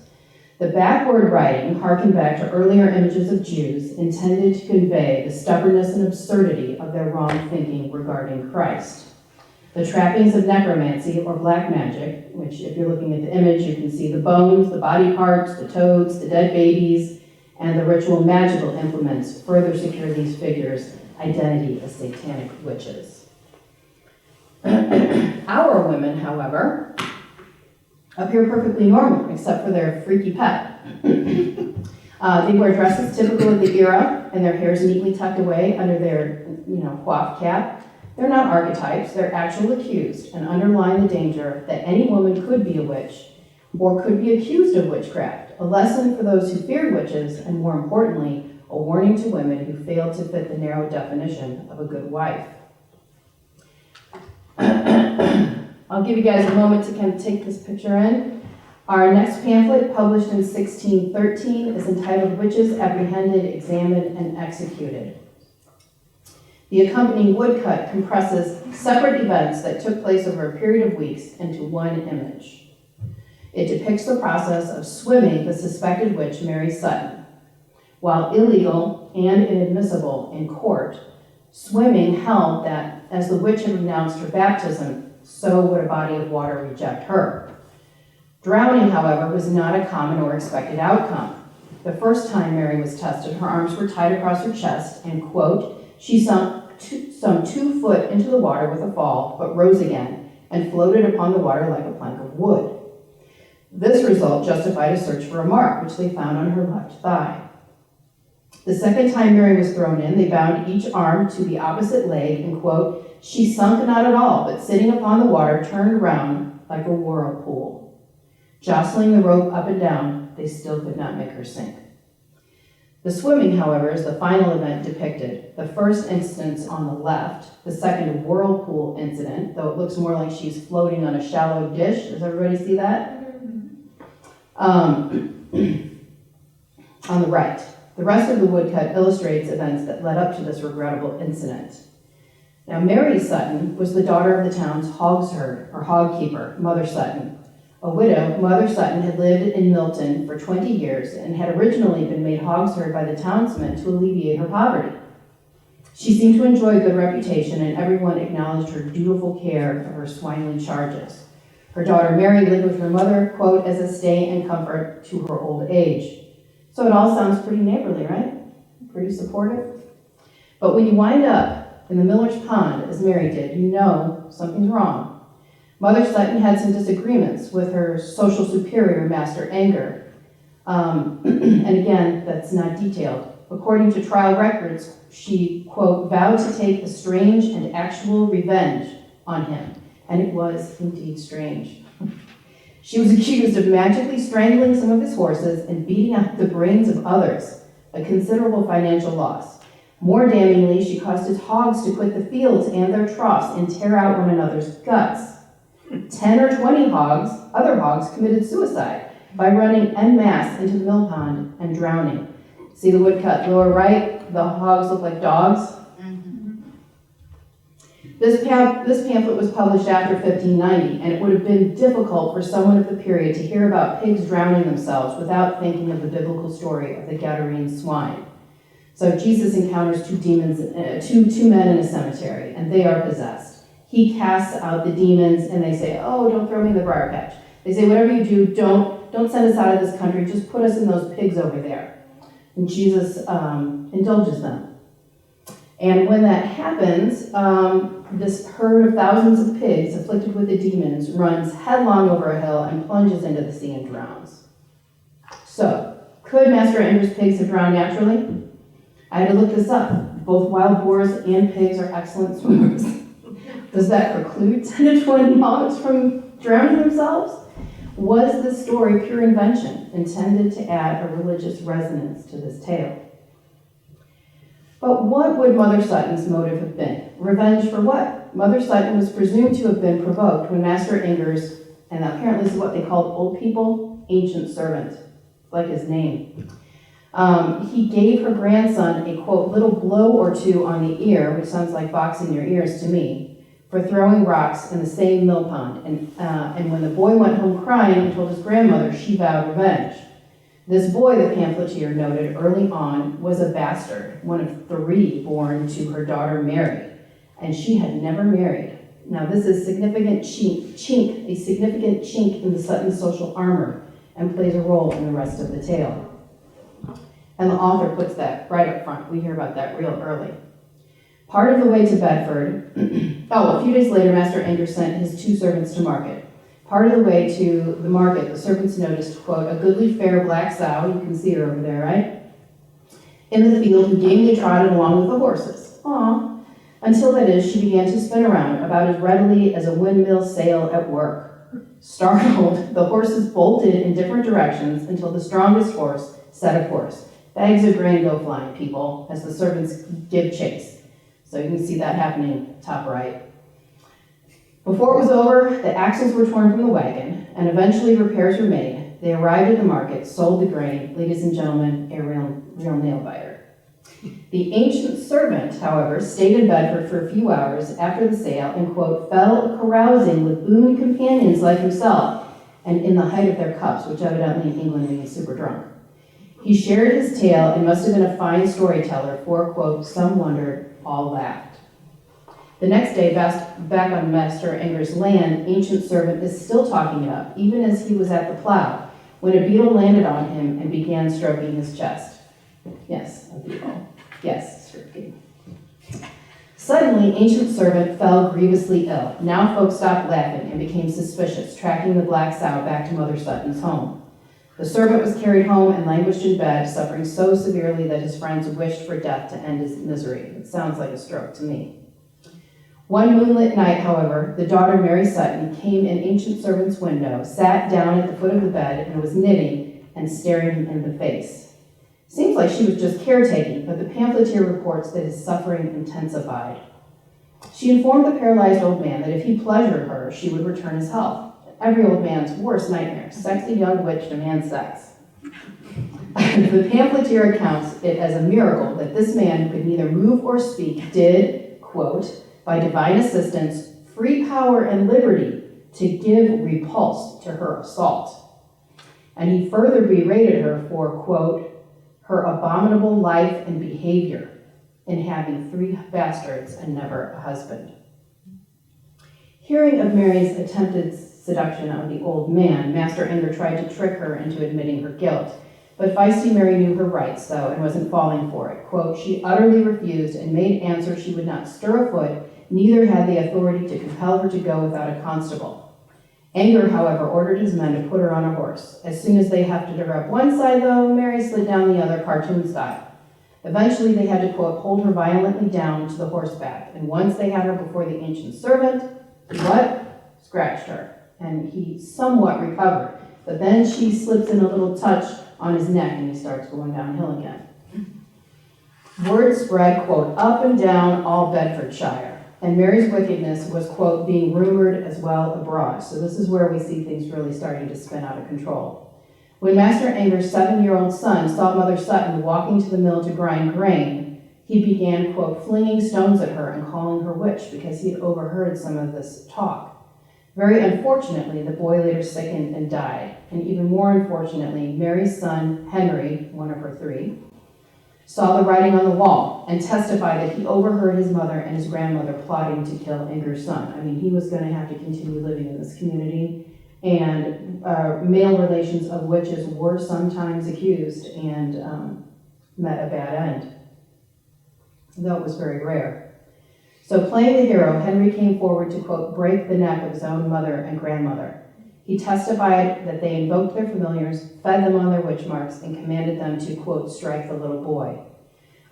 The backward riding harkened back to earlier images of Jews intended to convey the stubbornness and absurdity of their wrong thinking regarding Christ. the trappings of necromancy or black magic, which if you're looking at the image, you can see the bones, the body parts, the toads, the dead babies, and the ritual magical implements further secure these figures' identity as satanic witches. Our women, however, appear perfectly normal, except for their freaky pet. They wear dresses typical of the era, and their hair is neatly tucked away under their, coiffed cap. They're not archetypes, they're actual accused, and underline the danger that any woman could be a witch or could be accused of witchcraft, a lesson for those who feared witches, and more importantly, a warning to women who failed to fit the narrow definition of a good wife. I'll give you guys a moment to kind of take this picture in. Our next pamphlet, published in 1613, is entitled Witches Apprehended, Examined, and Executed. The accompanying woodcut compresses separate events that took place over a period of weeks into one image. It depicts the process of swimming the suspected witch Mary Sutton. While illegal and inadmissible in court, swimming held that as the witch had renounced her baptism, so would a body of water reject her. Drowning, however, was not a common or expected outcome. The first time Mary was tested, her arms were tied across her chest, and, quote, she sunk some 2 foot into the water with a fall, but rose again and floated upon the water like a plank of wood. This result justified a search for a mark, which they found on her left thigh. The second time Mary was thrown in, they bound each arm to the opposite leg, and, quote, she sunk not at all, but sitting upon the water, turned round like a whirlpool. Jostling the rope up and down, they still could not make her sink. The swimming, however, is the final event depicted. The first instance on the left, the second whirlpool incident, though it looks more like she's floating on a shallow dish. Does everybody see that? On the right. The rest of the woodcut illustrates events that led up to this regrettable incident. Now, Mary Sutton was the daughter of the town's hogsherd, or hogkeeper, Mother Sutton. A widow, Mother Sutton had lived in Milton for 20 years and had originally been made hogsherd by the townsmen to alleviate her poverty. She seemed to enjoy a good reputation, and everyone acknowledged her dutiful care of her swineling charges. Her daughter Mary lived with her mother, quote, as a stay and comfort to her old age. So it all sounds pretty neighborly, right? Pretty supportive. But when you wind up in the miller's pond, as Mary did, you know something's wrong. Mother Sutton had some disagreements with her social superior, Master Anger. And again, that's not detailed. According to trial records, she, quote, vowed to take a strange and actual revenge on him. And it was indeed strange. She was accused of magically strangling some of his horses and beating out the brains of others, a considerable financial loss. More damningly, she caused his hogs to quit the fields and their troughs and tear out one another's guts. 10 or 20 other hogs committed suicide by running en masse into the mill pond and drowning. See the woodcut lower right? The hogs look like dogs. This pamphlet was published after 1590, and it would have been difficult for someone of the period to hear about pigs drowning themselves without thinking of the biblical story of the Gadarene swine. So Jesus encounters two men in a cemetery, and they are possessed. He casts out the demons, and they say, oh, don't throw me in the briar patch. They say, whatever you do, don't send us out of this country, just put us in those pigs over there. And Jesus indulges them. And when that happens, this herd of thousands of pigs afflicted with the demons runs headlong over a hill and plunges into the sea and drowns. So, could Master Anger's pigs have drowned naturally? I had to look this up. Both wild boars and pigs are excellent swimmers. Does that preclude 10 to 20 hogs from drowning themselves? Was this story pure invention, intended to add a religious resonance to this tale? But what would Mother Sutton's motive have been? Revenge for what? Mother Sutton was presumed to have been provoked when Master Inger's, and apparently this is what they called old people, ancient servant, like his name. He gave her grandson a, quote, little blow or two on the ear, which sounds like boxing your ears to me, for throwing rocks in the same mill pond. And when the boy went home crying and told his grandmother, she vowed revenge. This boy, the pamphleteer noted early on, was a bastard, one of 3 born to her daughter Mary, and she had never married. Now this is a significant chink in the Sutton's social armor and plays a role in the rest of the tale. And the author puts that right up front. We hear about that real early. Part of the way to Bedford, a few days later, Master Anger sent his 2 servants to market. Part of the way to the market, the servants noticed, quote, a goodly fair black sow, you can see her over there, right? In the field, who gamely trotted along with the horses. Aw. Until that is, she began to spin around about as readily as a windmill sail at work. Startled, the horses bolted in different directions until the strongest horse set a course. Bags of grain go flying, people, as the servants give chase. So you can see that happening top right. Before it was over, the axles were torn from the wagon, and eventually repairs were made. They arrived at the market, sold the grain, ladies and gentlemen, a real nail-biter. The ancient servant, however, stayed in Bedford for a few hours after the sale and, quote, fell carousing with boon companions like himself, and in the height of their cups, which evidently in England means super drunk. He shared his tale and must have been a fine storyteller, for, quote, some wondered, all laughed. The next day, back on Master Anger's land, ancient servant is still talking it up, even as he was at the plow, when a beetle landed on him and began stroking his chest. Yes, a beetle. Yes, stroking. Suddenly, ancient servant fell grievously ill. Now folks stopped laughing and became suspicious, tracking the black sow back to Mother Sutton's home. The servant was carried home and languished in bed, suffering so severely that his friends wished for death to end his misery. It sounds like a stroke to me. One moonlit night, however, the daughter Mary Sutton came in ancient servant's window, sat down at the foot of the bed, and was knitting and staring him in the face. Seems like she was just caretaking, but the pamphleteer reports that his suffering intensified. She informed the paralyzed old man that if he pleasured her, she would return his health. Every old man's worst nightmare, sexy young witch demands sex. The pamphleteer accounts it as a miracle that this man, who could neither move or speak, did, quote, by divine assistance, free power and liberty to give repulse to her assault. And he further berated her for, quote, her abominable life and behavior in having 3 bastards and never a husband. Hearing of Mary's attempted seduction of the old man, Master Anger tried to trick her into admitting her guilt. But feisty Mary knew her rights, though, and wasn't falling for it. Quote, she utterly refused and made answer she would not stir a foot, neither had the authority to compel her to go without a constable. Anger, however, ordered his men to put her on a horse. As soon as they hefted her up one side, though, Mary slid down the other, cartoon style. Eventually, they had to, quote, hold her violently down to the horseback. And once they had her before the ancient servant, what? Scratched her. And he somewhat recovered. But then she slips in a little touch on his neck, and he starts going downhill again. Word spread, quote, up and down all Bedfordshire. And Mary's wickedness was, quote, being rumored as well abroad. So this is where we see things really starting to spin out of control. When Master Anger's 7-year-old son saw Mother Sutton walking to the mill to grind grain, he began, quote, flinging stones at her and calling her witch because he had overheard some of this talk. Very unfortunately, the boy later sickened and died. And even more unfortunately, Mary's son, Henry, one of her 3, saw the writing on the wall and testified that he overheard his mother and his grandmother plotting to kill Anger's son. I mean, he was going to have to continue living in this community, and male relations of witches were sometimes accused and met a bad end, though it was very rare. So playing the hero, Henry came forward to, quote, break the neck of his own mother and grandmother. He testified that they invoked their familiars, fed them on their witch marks, and commanded them to, quote, strike the little boy.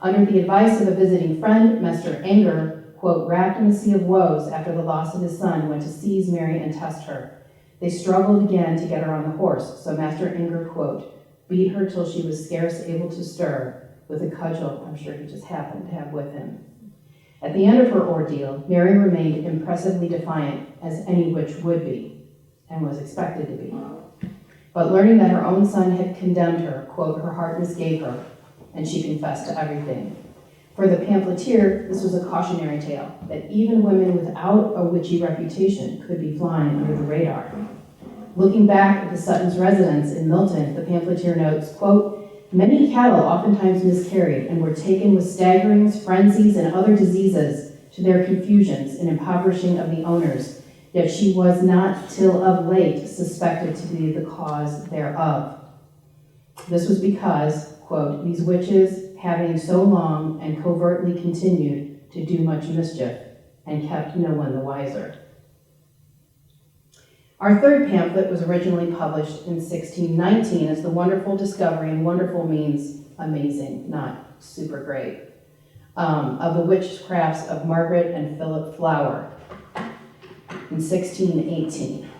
Under the advice of a visiting friend, Master Anger, quote, wrapped in a sea of woes after the loss of his son, went to seize Mary and test her. They struggled again to get her on the horse, so Master Anger, quote, beat her till she was scarce able to stir, with a cudgel I'm sure he just happened to have with him. At the end of her ordeal, Mary remained impressively defiant, as any witch would be, and was expected to be. But learning that her own son had condemned her, quote, her heart misgave her, and she confessed to everything. For the pamphleteer, this was a cautionary tale, that even women without a witchy reputation could be flying under the radar. Looking back at the Sutton's residence in Milton, the pamphleteer notes, quote, many cattle oftentimes miscarried and were taken with staggerings, frenzies, and other diseases, to their confusions and impoverishing of the owners, yet she was not till of late suspected to be the cause thereof. This was because, quote, these witches having so long and covertly continued to do much mischief, and kept no one the wiser. Our third pamphlet was originally published in 1619 as The Wonderful Discovery, and wonderful means amazing, not super great, of the witchcrafts of Margaret and Philip Flower in 1618.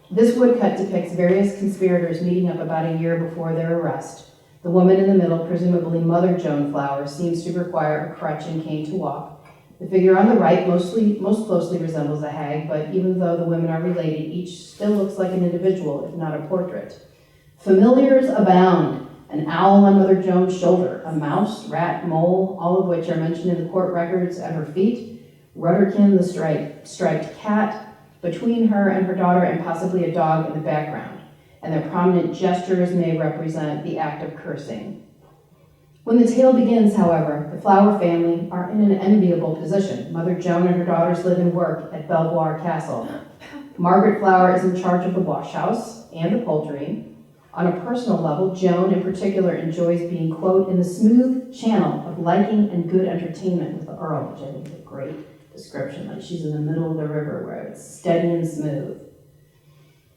This woodcut depicts various conspirators meeting up about a year before their arrest. The woman in the middle, presumably Mother Joan Flower, seems to require a crutch and cane to walk. The figure on the right most closely resembles a hag, but even though the women are related, each still looks like an individual, if not a portrait. Familiars abound: an owl on Mother Joan's shoulder, a mouse, rat, mole, all of which are mentioned in the court records at her feet, Rudderkin, the striped cat, between her and her daughter, and possibly a dog in the background, and their prominent gestures may represent the act of cursing. When the tale begins, however, the Flower family are in an enviable position. Mother Joan and her daughters live and work at Belvoir Castle. Margaret Flower is in charge of the wash house and the poultry. On a personal level, Joan in particular enjoys being, quote, in the smooth channel of liking and good entertainment with the Earl, which I think is a great description. Like she's in the middle of the river where it's steady and smooth.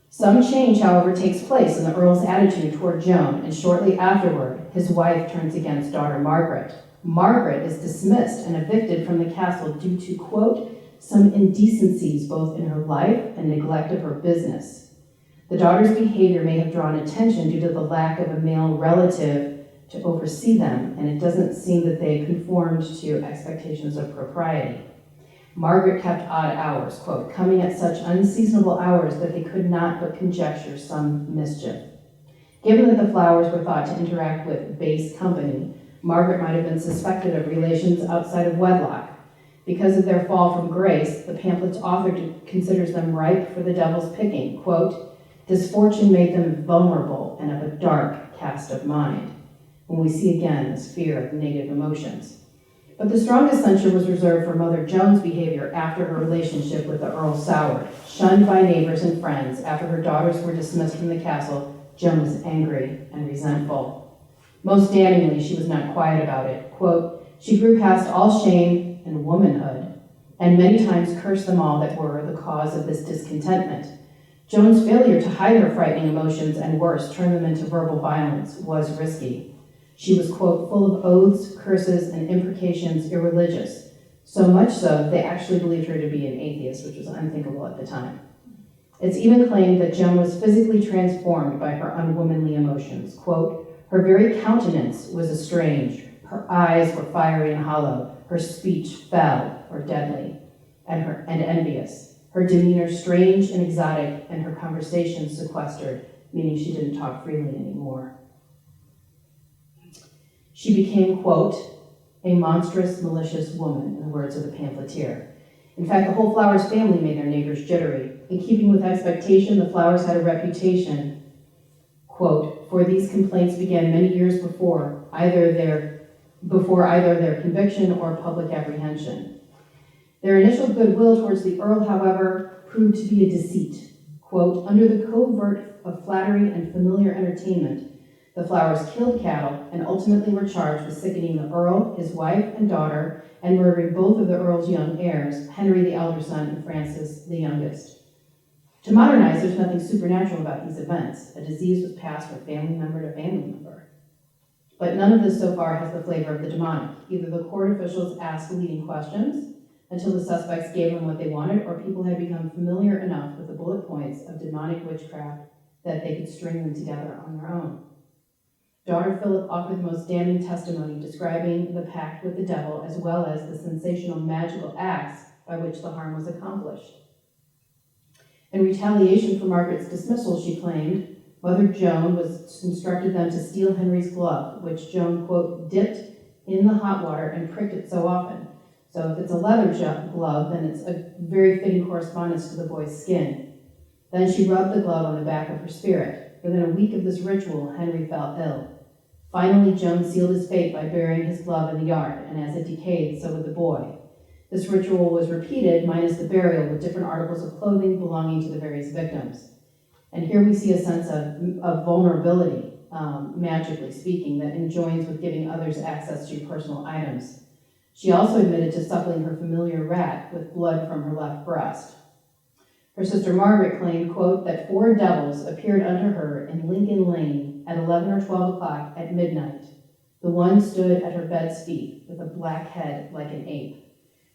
Some change, however, takes place in the Earl's attitude toward Joan, and shortly afterward, his wife turns against daughter Margaret. Margaret is dismissed and evicted from the castle due to, quote, some indecencies both in her life and neglect of her business. The daughter's behavior may have drawn attention due to the lack of a male relative to oversee them, and it doesn't seem that they conformed to expectations of propriety. Margaret kept odd hours, quote, coming at such unseasonable hours that they could not but conjecture some mischief. Given that the Flowers were thought to interact with base company, Margaret might have been suspected of relations outside of wedlock. Because of their fall from grace, the pamphlet's author considers them ripe for the devil's picking, quote, disfortune made them vulnerable and of a dark cast of mind. When we see again this fear of negative emotions. But the strongest censure was reserved for Mother Joan's behavior after her relationship with the Earl soured. Shunned by neighbors and friends after her daughters were dismissed from the castle, Joan was angry and resentful. Most damningly, she was not quiet about it. Quote, she grew past all shame and womanhood, and many times cursed them all that were the cause of this discontentment. Joan's failure to hide her frightening emotions and worse, turn them into verbal violence, was risky. She was, quote, full of oaths, curses, and imprecations irreligious, so much so they actually believed her to be an atheist, which was unthinkable at the time. It's even claimed that Joan was physically transformed by her unwomanly emotions. Quote, her very countenance was estranged, her eyes were fiery and hollow, her speech fell or deadly, and envious, her demeanor strange and exotic, and her conversation sequestered, meaning she didn't talk freely anymore. She became, quote, a monstrous, malicious woman, in the words of the pamphleteer. In fact, the whole Flowers family made their neighbors jittery. In keeping with expectation, the Flowers had a reputation, quote, for these complaints began many years before either their conviction or public apprehension. Their initial goodwill towards the Earl, however, proved to be a deceit. Quote, under the covert of flattery and familiar entertainment, the Flowers killed cattle and ultimately were charged with sickening the Earl, his wife and daughter, and murdering both of the Earl's young heirs, Henry the elder son and Francis the youngest. To modernize, there's nothing supernatural about these events. A disease was passed from family member to family member. But none of this so far has the flavor of the demonic. Either the court officials asked leading questions until the suspects gave them what they wanted, or people had become familiar enough with the bullet points of demonic witchcraft that they could string them together on their own. Daughter Philip offered the most damning testimony, describing the pact with the devil as well as the sensational magical acts by which the harm was accomplished. In retaliation for Margaret's dismissal, she claimed, Mother Joan instructed them to steal Henry's glove, which Joan, quote, dipped in the hot water and pricked it so often. So if it's a leather glove, then it's a very fitting correspondence to the boy's skin. Then she rubbed the glove on the back of her spirit. Within a week of this ritual, Henry fell ill. Finally, Joan sealed his fate by burying his glove in the yard, and as it decayed, so would the boy. This ritual was repeated, minus the burial, with different articles of clothing belonging to the various victims. And here we see a sense of vulnerability, magically speaking, that enjoins with giving others access to your personal items. She also admitted to suckling her familiar rat with blood from her left breast. Her sister Margaret claimed, quote, that 4 devils appeared unto her in Lincoln Lane at 11 or 12 o'clock at midnight. The one stood at her bed's feet with a black head like an ape.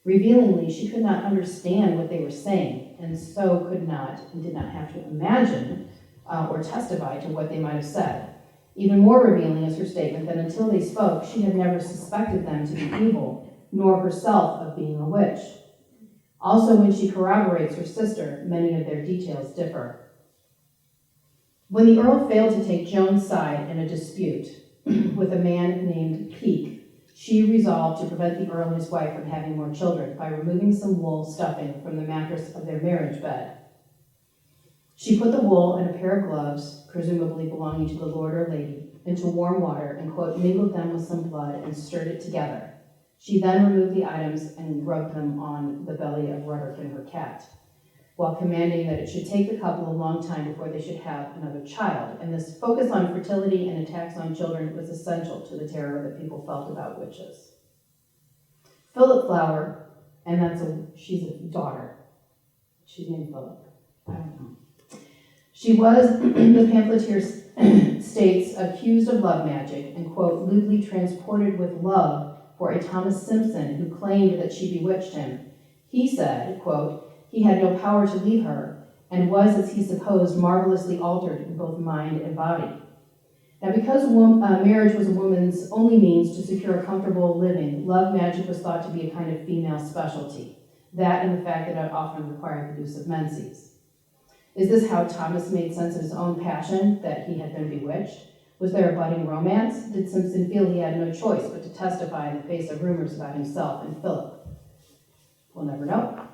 Revealingly, she could not understand what they were saying, and so could not and did not have to imagine or testify to what they might have said. Even more revealing is her statement that until they spoke, she had never suspected them to be evil, nor herself of being a witch. Also, when she corroborates her sister, many of their details differ. When the Earl failed to take Joan's side in a dispute with a man named Peake, she resolved to prevent the Earl and his wife from having more children by removing some wool stuffing from the mattress of their marriage bed. She put the wool and a pair of gloves, presumably belonging to the lord or lady, into warm water and, quote, mingled them with some blood and stirred it together. She then removed the items and rubbed them on the belly of Rudderkin, her cat, while commanding that it should take the couple a long time before they should have another child. And this focus on fertility and attacks on children was essential to the terror that people felt about witches. Philip Flower, and she's a daughter. She's named Philip. I don't know. She was, the pamphleteer states, accused of love magic and, quote, lewdly transported with love for a Thomas Simpson who claimed that she bewitched him. He said, quote, he had no power to leave her, and was, as he supposed, marvelously altered in both mind and body. Now, because marriage was a woman's only means to secure a comfortable living, love magic was thought to be a kind of female specialty. That and the fact that it often required the use of menses. Is this how Thomas made sense of his own passion, that he had been bewitched? Was there a budding romance? Did Simpson feel he had no choice but to testify in the face of rumors about himself and Philip? We'll never know.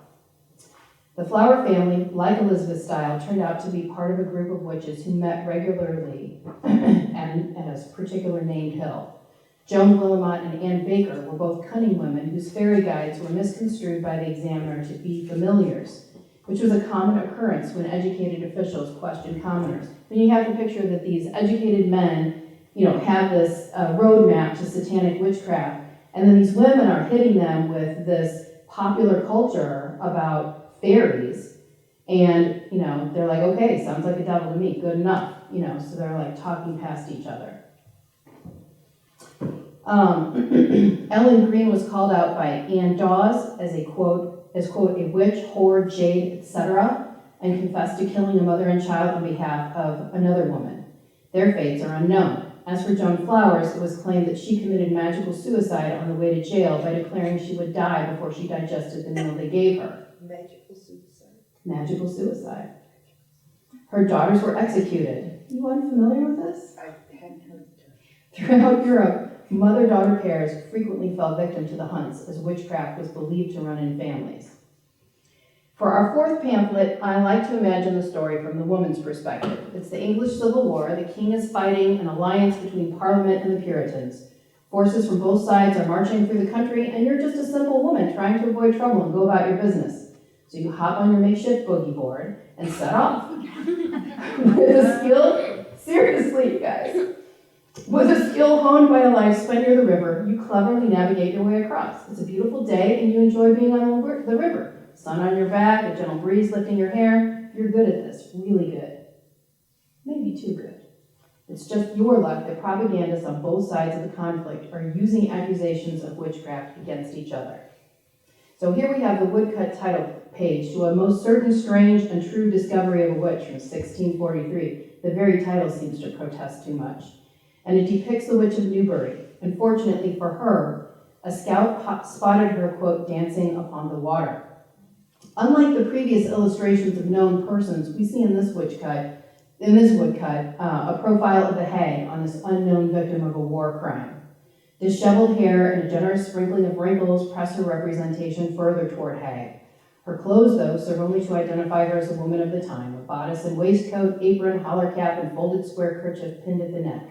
The Flower family, like Elizabeth Style, turned out to be part of a group of witches who met regularly at a particular named hill. Joan Wilmot and Anne Baker were both cunning women whose fairy guides were misconstrued by the examiner to be familiars, which was a common occurrence when educated officials questioned commoners. And you have the picture that these educated men, have this roadmap to satanic witchcraft, and then these women are hitting them with this popular culture about fairies, and they're like, okay, sounds like a devil to me, good enough, so they're like talking past each other. Ellen Green was called out by Anne Dawes as quote, a witch, whore, jade, etc., and confessed to killing a mother and child on behalf of another woman. Their fates are unknown. As for Joan Flowers, it was claimed that she committed magical suicide on the way to jail by declaring she would die before she digested the meal they gave her. Magical suicide. Magical suicide. Her daughters were executed. You unfamiliar with this? I hadn't heard of that. Throughout Europe, mother-daughter pairs frequently fell victim to the hunts, as witchcraft was believed to run in families. For our fourth pamphlet, I like to imagine the story from the woman's perspective. It's the English Civil War. The king is fighting an alliance between Parliament and the Puritans. Forces from both sides are marching through the country, and you're just a simple woman trying to avoid trouble and go about your business. So you hop on your makeshift boogie board and set off. With a skill, seriously, you guys. With a skill honed by a life spent near the river, you cleverly navigate your way across. It's a beautiful day, and you enjoy being on the river. Sun on your back, a gentle breeze lifting your hair. You're good at this, really good. Maybe too good. It's just your luck that propagandists on both sides of the conflict are using accusations of witchcraft against each other. So here we have the woodcut title page to a most certain strange and true discovery of a witch from 1643. The very title seems to protest too much. And it depicts the witch of Newbury. Unfortunately for her, a scout spotted her, quote, dancing upon the water. Unlike the previous illustrations of known persons, we see in this woodcut, a profile of the hag on this unknown victim of a war crime. Disheveled hair and a generous sprinkling of wrinkles press her representation further toward hag. Her clothes, though, serve only to identify her as a woman of the time, a bodice and waistcoat, apron, collar cap, and folded square kerchief pinned at the neck.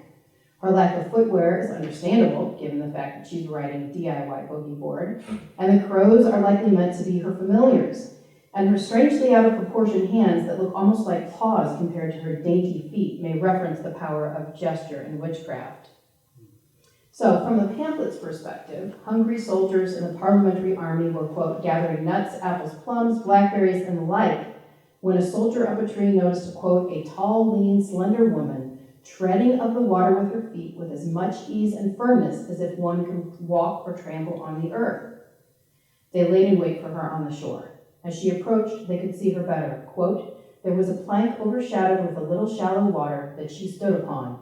Her lack of footwear is understandable, given the fact that she's riding a DIY boogie board, and the crows are likely meant to be her familiars, and her strangely out of proportion hands that look almost like paws compared to her dainty feet may reference the power of gesture in witchcraft. So, from the pamphlet's perspective, hungry soldiers in the parliamentary army were, quote, gathering nuts, apples, plums, blackberries, and the like, when a soldier up a tree noticed, quote, a tall, lean, slender woman treading of the water with her feet with as much ease and firmness as if one could walk or trample on the earth. They laid in wait for her on the shore. As she approached, they could see her better. Quote, there was a plank overshadowed with a little shallow water that she stood upon.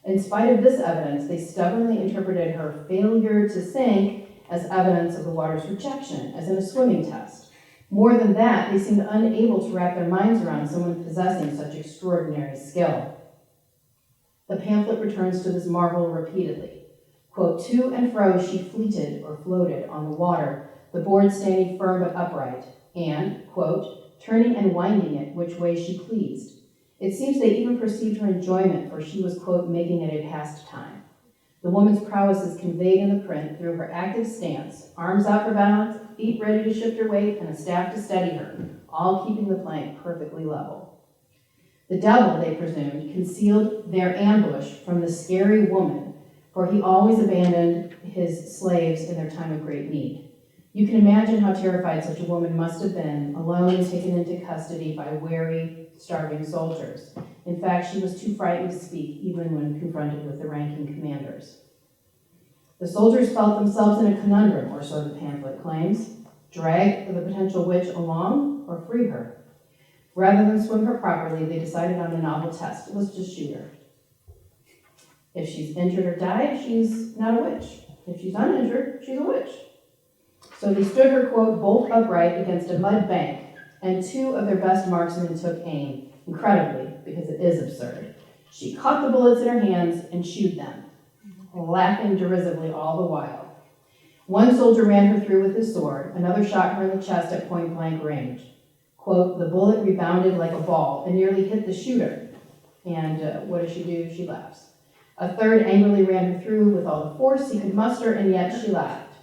In spite of this evidence, they stubbornly interpreted her failure to sink as evidence of the water's rejection, as in a swimming test. More than that, they seemed unable to wrap their minds around someone possessing such extraordinary skill. The pamphlet returns to this marvel repeatedly. Quote, to and fro she fleeted or floated on the water, the board standing firm but upright, and, quote, turning and winding it which way she pleased. It seems they even perceived her enjoyment, for she was, quote, making it a pastime. The woman's prowess is conveyed in the print through her active stance, arms out for balance, feet ready to shift her weight, and a staff to steady her, all keeping the plank perfectly level. The devil, they presumed, concealed their ambush from the scary woman, for he always abandoned his slaves in their time of great need. You can imagine how terrified such a woman must have been, alone and taken into custody by wary, starving soldiers. In fact, she was too frightened to speak, even when confronted with the ranking commanders. The soldiers felt themselves in a conundrum, or so the pamphlet claims: drag the potential witch along or free her. Rather than swim her properly, they decided on a novel test. Let's just shoot her. If she's injured or died, she's not a witch. If she's uninjured, she's a witch. So they stood her, quote, bolt upright against a mud bank, and two of their best marksmen took aim, incredibly, because it is absurd. She caught the bullets in her hands and shooed them, laughing derisively all the while. One soldier ran her through with his sword, another shot her in the chest at point-blank range. Quote, the bullet rebounded like a ball and nearly hit the shooter. And what does she do? She laughs. A third angrily ran her through with all the force he could muster, and yet she laughed.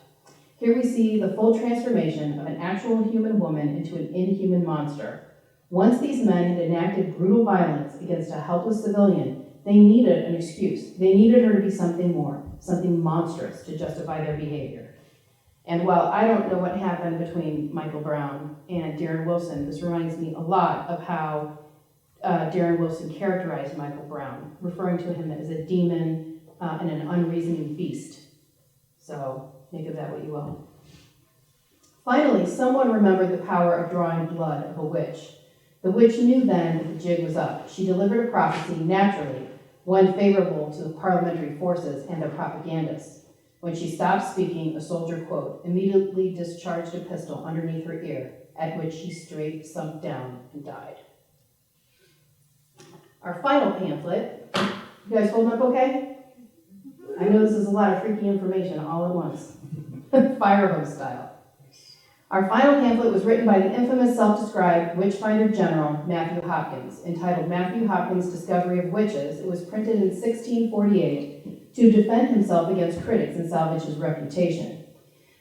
Here we see the full transformation of an actual human woman into an inhuman monster. Once these men had enacted brutal violence against a helpless civilian, they needed an excuse. They needed her to be something more, something monstrous to justify their behavior. And while I don't know what happened between Michael Brown and Darren Wilson, this reminds me a lot of how Darren Wilson characterized Michael Brown, referring to him as a demon and an unreasoning beast. So make of that what you will. Finally, someone remembered the power of drawing blood of a witch. The witch knew then that the jig was up. She delivered a prophecy naturally, one favorable to the parliamentary forces and their propagandists. When she stopped speaking, a soldier, quote, immediately discharged a pistol underneath her ear, at which she straight sunk down and died. Our final pamphlet, you guys holding up okay? I know this is a lot of freaky information all at once. Fire hose style. Our final pamphlet was written by the infamous self-described witch-finder general Matthew Hopkins, entitled Matthew Hopkins' Discovery of Witches. It was printed in 1648 to defend himself against critics and salvage his reputation.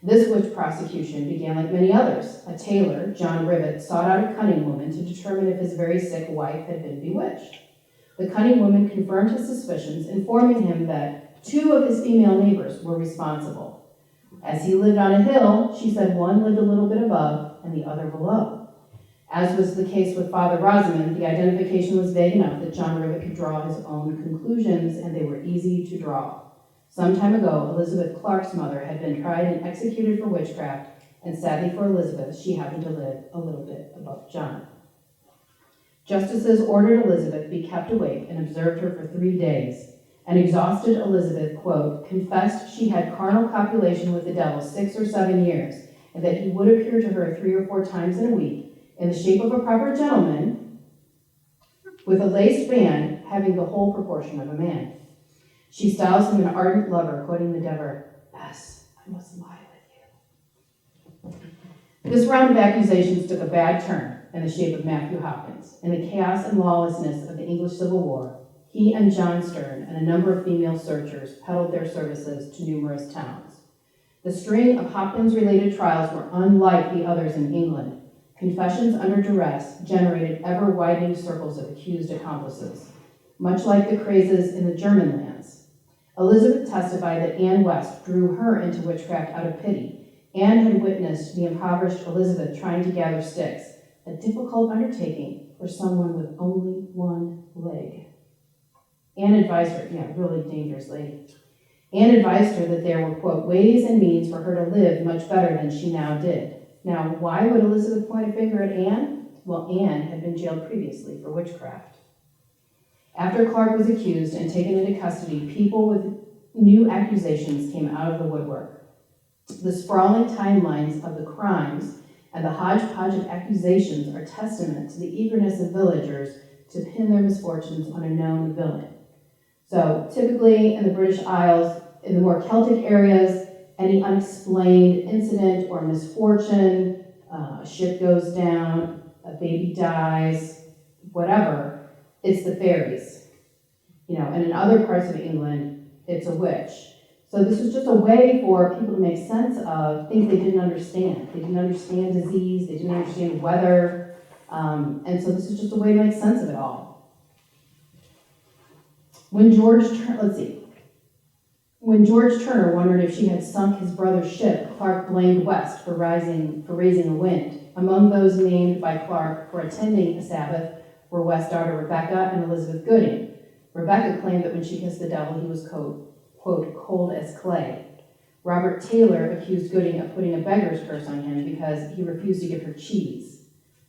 This witch prosecution began like many others. A tailor, John Rivet, sought out a cunning woman to determine if his very sick wife had been bewitched. The cunning woman confirmed his suspicions, informing him that two of his female neighbors were responsible. As he lived on a hill, she said one lived a little bit above and the other below. As was the case with Father Rosamond, the identification was vague enough that John Rivet could draw his own conclusions, and they were easy to draw. Some time ago, Elizabeth Clark's mother had been tried and executed for witchcraft, and sadly for Elizabeth, she happened to live a little bit above John. Justices ordered Elizabeth be kept awake and observed her for 3 days. And exhausted Elizabeth, quote, confessed she had carnal copulation with the devil 6 or 7 years, and that he would appear to her 3 or 4 times in a week in the shape of a proper gentleman with a laced band having the whole proportion of a man. She styles him an ardent lover, quoting the Dever, "Bess, I must lie with you." This round of accusations took a bad turn in the shape of Matthew Hopkins. In the chaos and lawlessness of the English Civil War, He and John Stern and a number of female searchers peddled their services to numerous towns. The string of Hopkins-related trials were unlike the others in England. Confessions under duress generated ever-widening circles of accused accomplices, much like the crazes in the German lands. Elizabeth testified that Anne West drew her into witchcraft out of pity. Anne had witnessed the impoverished Elizabeth trying to gather sticks, a difficult undertaking for someone with only one leg. Anne advised her, really dangerous lady. Anne advised her that there were, quote, ways and means for her to live much better than she now did. Now, why would Elizabeth point a finger at Anne? Well, Anne had been jailed previously for witchcraft. After Clark was accused and taken into custody, people with new accusations came out of the woodwork. The sprawling timelines of the crimes and the hodgepodge of accusations are testament to the eagerness of villagers to pin their misfortunes on a known villain. So typically in the British Isles, in the more Celtic areas, any unexplained incident or misfortune, a ship goes down, a baby dies, whatever, it's the fairies. And in other parts of England, it's a witch. So this was just a way for people to make sense of things they didn't understand. They didn't understand disease, they didn't understand weather, and so this is just a way to make sense of it all. When George Turner wondered if she had sunk his brother's ship, Clark blamed West for raising a wind. Among those named by Clark for attending a Sabbath were West's daughter Rebecca and Elizabeth Gooding. Rebecca claimed that when she kissed the devil, he was, quote, cold as clay. Robert Taylor accused Gooding of putting a beggar's curse on him because he refused to give her cheese.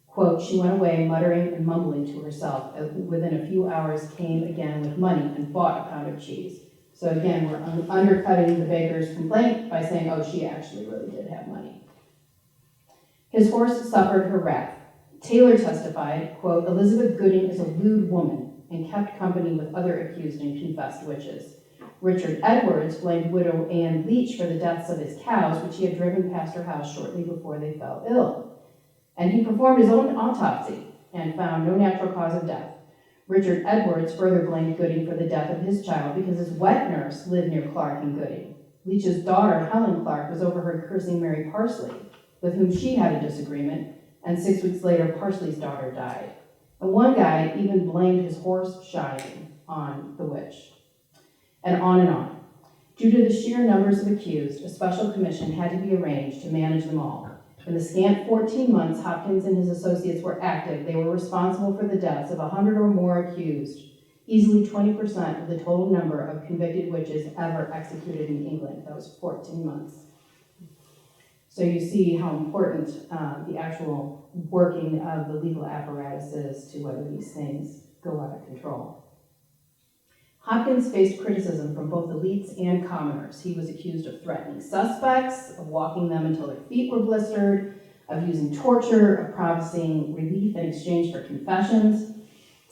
Quote, she went away muttering and mumbling to herself. Within a few hours came again with money and bought a pound of cheese. So again, we're undercutting the baker's complaint by saying, oh, she actually really did have money. His horse suffered her wrath. Taylor testified, quote, Elizabeth Gooding is a lewd woman and kept company with other accused and confessed witches. Richard Edwards blamed widow Anne Leach for the deaths of his cows, which he had driven past her house shortly before they fell ill. And he performed his own autopsy and found no natural cause of death. Richard Edwards further blamed Gooding for the death of his child because his wet nurse lived near Clark and Gooding. Leach's daughter, Helen Clark, was overheard cursing Mary Parsley, with whom she had a disagreement, and 6 weeks later, Parsley's daughter died. And one guy even blamed his horse shying on the witch. And on and on. Due to the sheer numbers of accused, a special commission had to be arranged to manage them all. In the scant 14 months Hopkins and his associates were active, they were responsible for the deaths of 100 or more accused, easily 20% of the total number of convicted witches ever executed in England. That was 14 months. So you see how important the actual working of the legal apparatus is to whether these things go out of control. Hopkins faced criticism from both elites and commoners. He was accused of threatening suspects, of walking them until their feet were blistered, of using torture, of promising relief in exchange for confessions,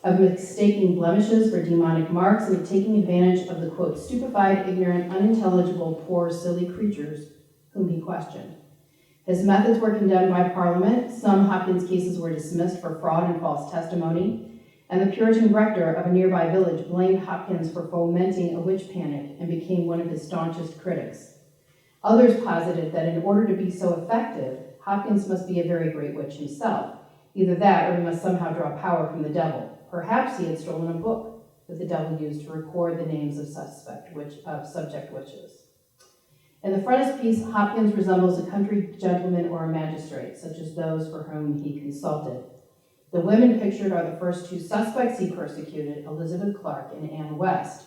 of mistaking blemishes for demonic marks, and of taking advantage of the, quote, stupefied, ignorant, unintelligible, poor, silly creatures whom he questioned. His methods were condemned by Parliament. Some Hopkins cases were dismissed for fraud and false testimony. And the Puritan rector of a nearby village blamed Hopkins for fomenting a witch panic and became one of his staunchest critics. Others posited that in order to be so effective, Hopkins must be a very great witch himself. Either that or he must somehow draw power from the devil. Perhaps he had stolen a book that the devil used to record the names of subject witches. In the frontispiece, Hopkins resembles a country gentleman or a magistrate, such as those for whom he consulted. The women pictured are the first two suspects he persecuted, Elizabeth Clark and Anne West.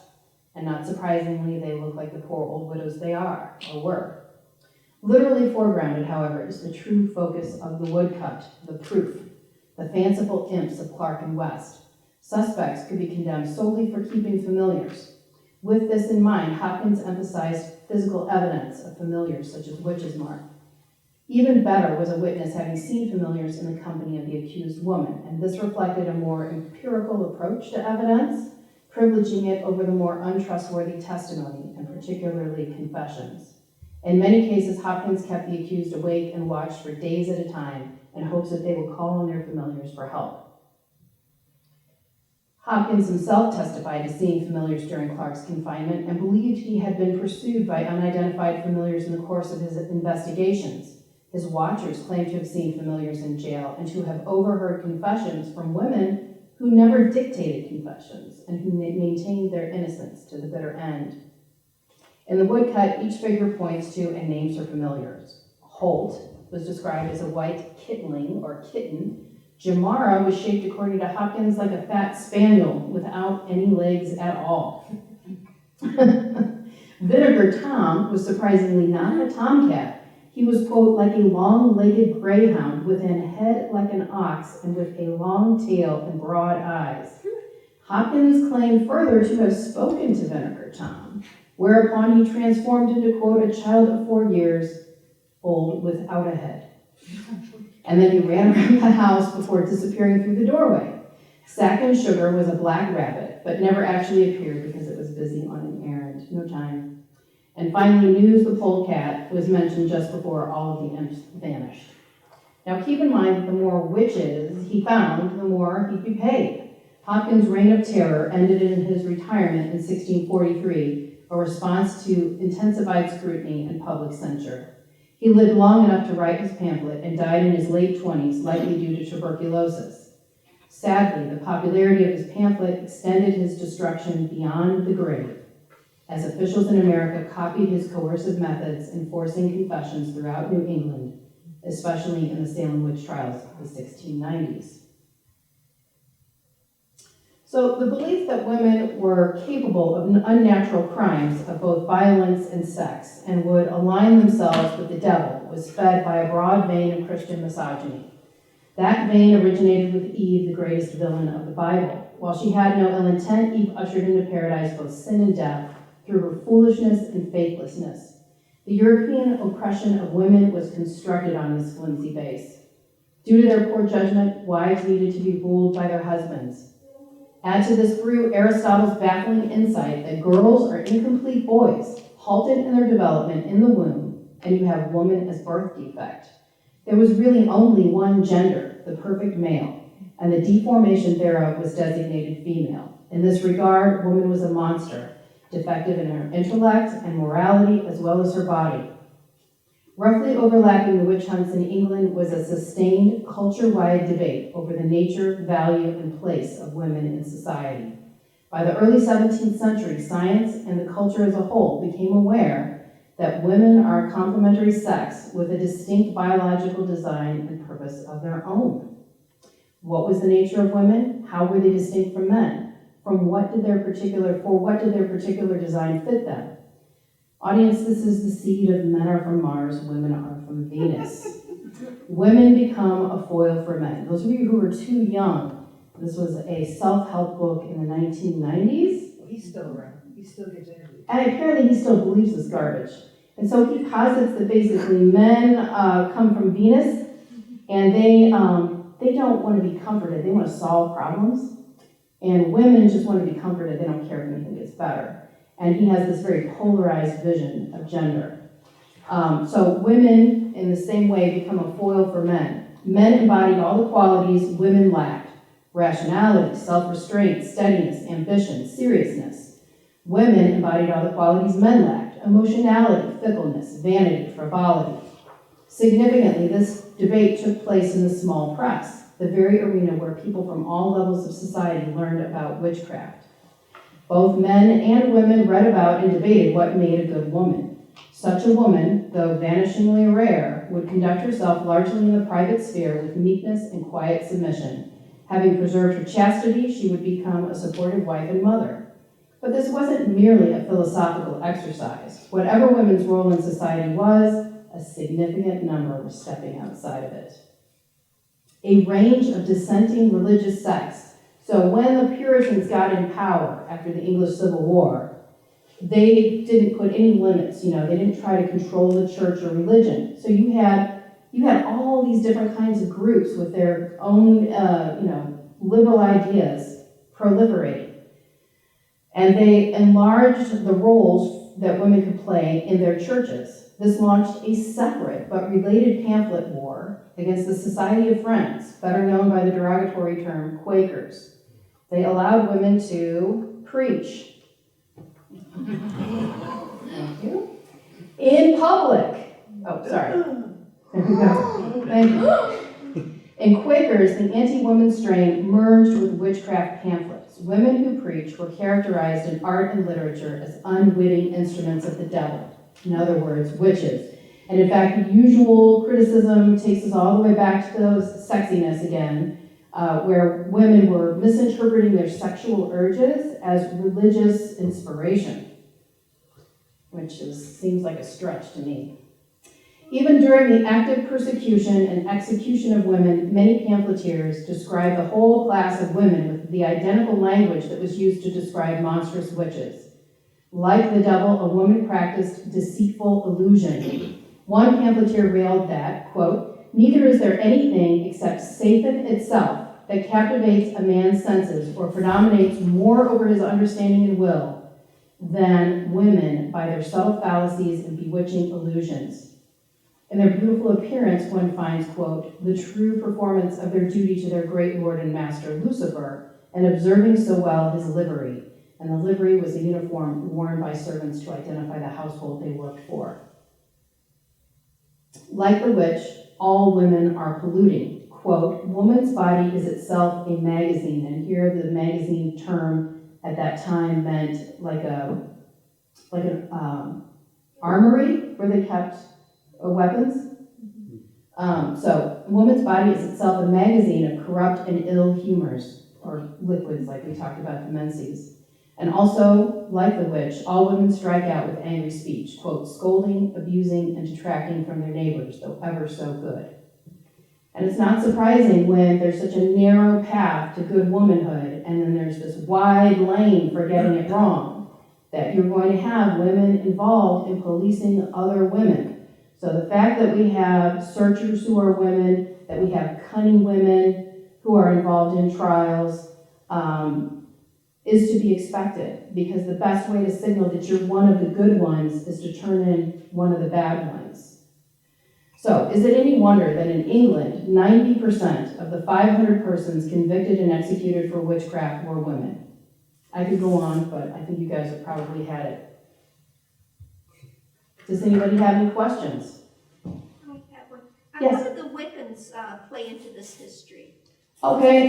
And not surprisingly, they look like the poor old widows they are, or were. Literally foregrounded, however, is the true focus of the woodcut, the proof, the fanciful imps of Clark and West. Suspects could be condemned solely for keeping familiars. With this in mind, Hopkins emphasized physical evidence of familiars, such as witch's mark. Even better was a witness having seen familiars in the company of the accused woman, and this reflected a more empirical approach to evidence, privileging it over the more untrustworthy testimony, and particularly confessions. In many cases, Hopkins kept the accused awake and watched for days at a time in hopes that they would call on their familiars for help. Hopkins himself testified to seeing familiars during Clark's confinement and believed he had been pursued by unidentified familiars in the course of his investigations. His watchers claimed to have seen familiars in jail and to have overheard confessions from women who never dictated confessions and who maintained their innocence to the bitter end. In the woodcut, each figure points to and names her familiars. Holt was described as a white kittenling or kitten. Jamara was shaped according to Hopkins like a fat spaniel without any legs at all. Vinegar Tom was surprisingly not a tomcat. He was, quote, like a long-legged greyhound with an head like an ox and with a long tail and broad eyes. Hopkins claimed further to have spoken to Vinegar Tom, whereupon he transformed into, quote, a child of 4 years old without a head. And then he ran around the house before disappearing through the doorway. Sack and Sugar was a black rabbit, but never actually appeared because it was busy on an errand. No time. And finally, News the polecat was mentioned just before all of the imps vanished. Now keep in mind that the more witches he found, the more he'd be paid. Hopkins' reign of terror ended in his retirement in 1643, a response to intensified scrutiny and public censure. He lived long enough to write his pamphlet and died in his late 20s, likely due to tuberculosis. Sadly, the popularity of his pamphlet extended his destruction beyond the grave, as officials in America copied his coercive methods enforcing confessions throughout New England, especially in the Salem witch trials of the 1690s. So the belief that women were capable of unnatural crimes of both violence and sex and would align themselves with the devil was fed by a broad vein of Christian misogyny. That vein originated with Eve, the greatest villain of the Bible. While she had no ill intent, Eve ushered into paradise both sin and death through her foolishness and faithlessness. The European oppression of women was constructed on this flimsy base. Due to their poor judgment, wives needed to be ruled by their husbands. Add to this brew Aristotle's baffling insight that girls are incomplete boys, halted in their development in the womb, and you have woman as birth defect. There was really only one gender, the perfect male, and the deformation thereof was designated female. In this regard, woman was a monster, defective in her intellect and morality as well as her body. Roughly overlapping the witch hunts in England was a sustained culture-wide debate over the nature, value, and place of women in society. By the early 17th century, science and the culture as a whole became aware that women are a complementary sex with a distinct biological design and purpose of their own. What was the nature of women? How were they distinct from men? For what did their particular design fit them? Audience, this is the seed of men are from Mars, women are from Venus. Women become a foil for men. Those of you who are too young, this was a self-help book in the 1990s. He's still around. He still gets interviewed. And apparently he still believes this garbage. And so he posits that basically men come from Venus, and they don't want to be comforted. They want to solve problems. And women just want to be comforted. They don't care if anything gets better. And he has this very polarized vision of gender. So women, in the same way, become a foil for men. Men embodied all the qualities women lacked: rationality, self-restraint, steadiness, ambition, seriousness. Women embodied all the qualities men lacked: emotionality, fickleness, vanity, frivolity. Significantly, this debate took place in the small press, the very arena where people from all levels of society learned about witchcraft. Both men and women read about and debated what made a good woman. Such a woman, though vanishingly rare, would conduct herself largely in the private sphere with meekness and quiet submission. Having preserved her chastity, she would become a supportive wife and mother. But this wasn't merely a philosophical exercise. Whatever women's role in society was, a significant number were stepping outside of it. A range of dissenting religious sects. So when the Puritans got in power after the English Civil War, they didn't put any limits. They didn't try to control the church or religion. So you had all these different kinds of groups with their own, liberal ideas proliferating. And they enlarged the roles that women could play in their churches. This launched a separate but related pamphlet war against the Society of Friends, better known by the derogatory term Quakers. They allowed women to preach. Thank you. In public. Oh, sorry. There we go. Thank you. In Quakers, the anti-woman strain merged with witchcraft pamphlets. Women who preached were characterized in art and literature as unwitting instruments of the devil. In other words, witches. And in fact, the usual criticism takes us all the way back to those sexiness again, where women were misinterpreting their sexual urges as religious inspiration, which seems like a stretch to me. Even during the active persecution and execution of women, many pamphleteers described the whole class of women with the identical language that was used to describe monstrous witches. Like the devil, a woman practiced deceitful illusion. One pamphleteer railed that, quote, "Neither is there anything except Satan itself that captivates a man's senses or predominates more over his understanding and will than women by their subtle fallacies and bewitching illusions. In their beautiful appearance, one finds, quote, the true performance of their duty to their great lord and master, Lucifer, and observing so well his livery." And the livery was a uniform worn by servants to identify the household they worked for. Like the witch, all women are polluting. Quote, "Woman's body is itself a magazine," and here the magazine term at that time meant like an armory where they kept weapons. So, woman's body is itself a magazine of corrupt and ill humors, or liquids like we talked about the menses. And also, like the witch, all women strike out with angry speech, quote, "scolding, abusing, and detracting from their neighbors, though ever so good." And it's not surprising when there's such a narrow path to good womanhood, and then there's this wide lane for getting it wrong, that you're going to have women involved in policing other women. So the fact that we have searchers who are women, that we have cunning women who are involved in trials, is to be expected, because the best way to signal that you're one of the good ones is to turn in one of the bad ones. So, is it any wonder that in England, 90% of the 500 persons convicted and executed for witchcraft were women? I could go on, but I think you guys have probably had it. Does anybody have any questions? I have one. Yes. How did the Wiccans play into this history? Okay,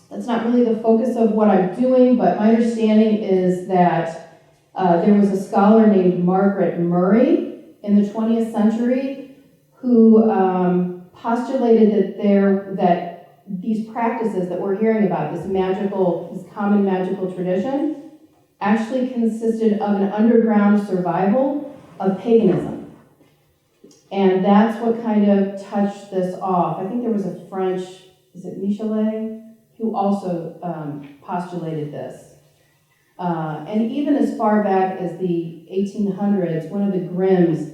that's not really the focus of what I'm doing, but my understanding is that there was a scholar named Margaret Murray in the 20th century who postulated that these practices that we're hearing about, this common magical tradition, actually consisted of an underground survival of paganism. And that's what kind of touched this off. I think there was a French, is it Michelet, who also postulated this. And even as far back as the 1800s, one of the Grimms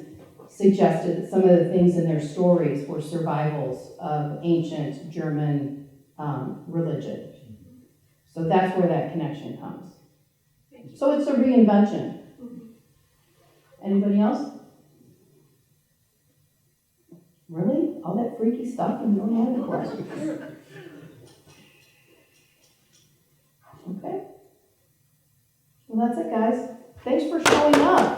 suggested that some of the things in their stories were survivals of ancient German religion. So that's where that connection comes. So it's a reinvention. Anybody else? Really? All that freaky stuff and you don't have the question? Okay. Well, that's it, guys. Thanks for showing up.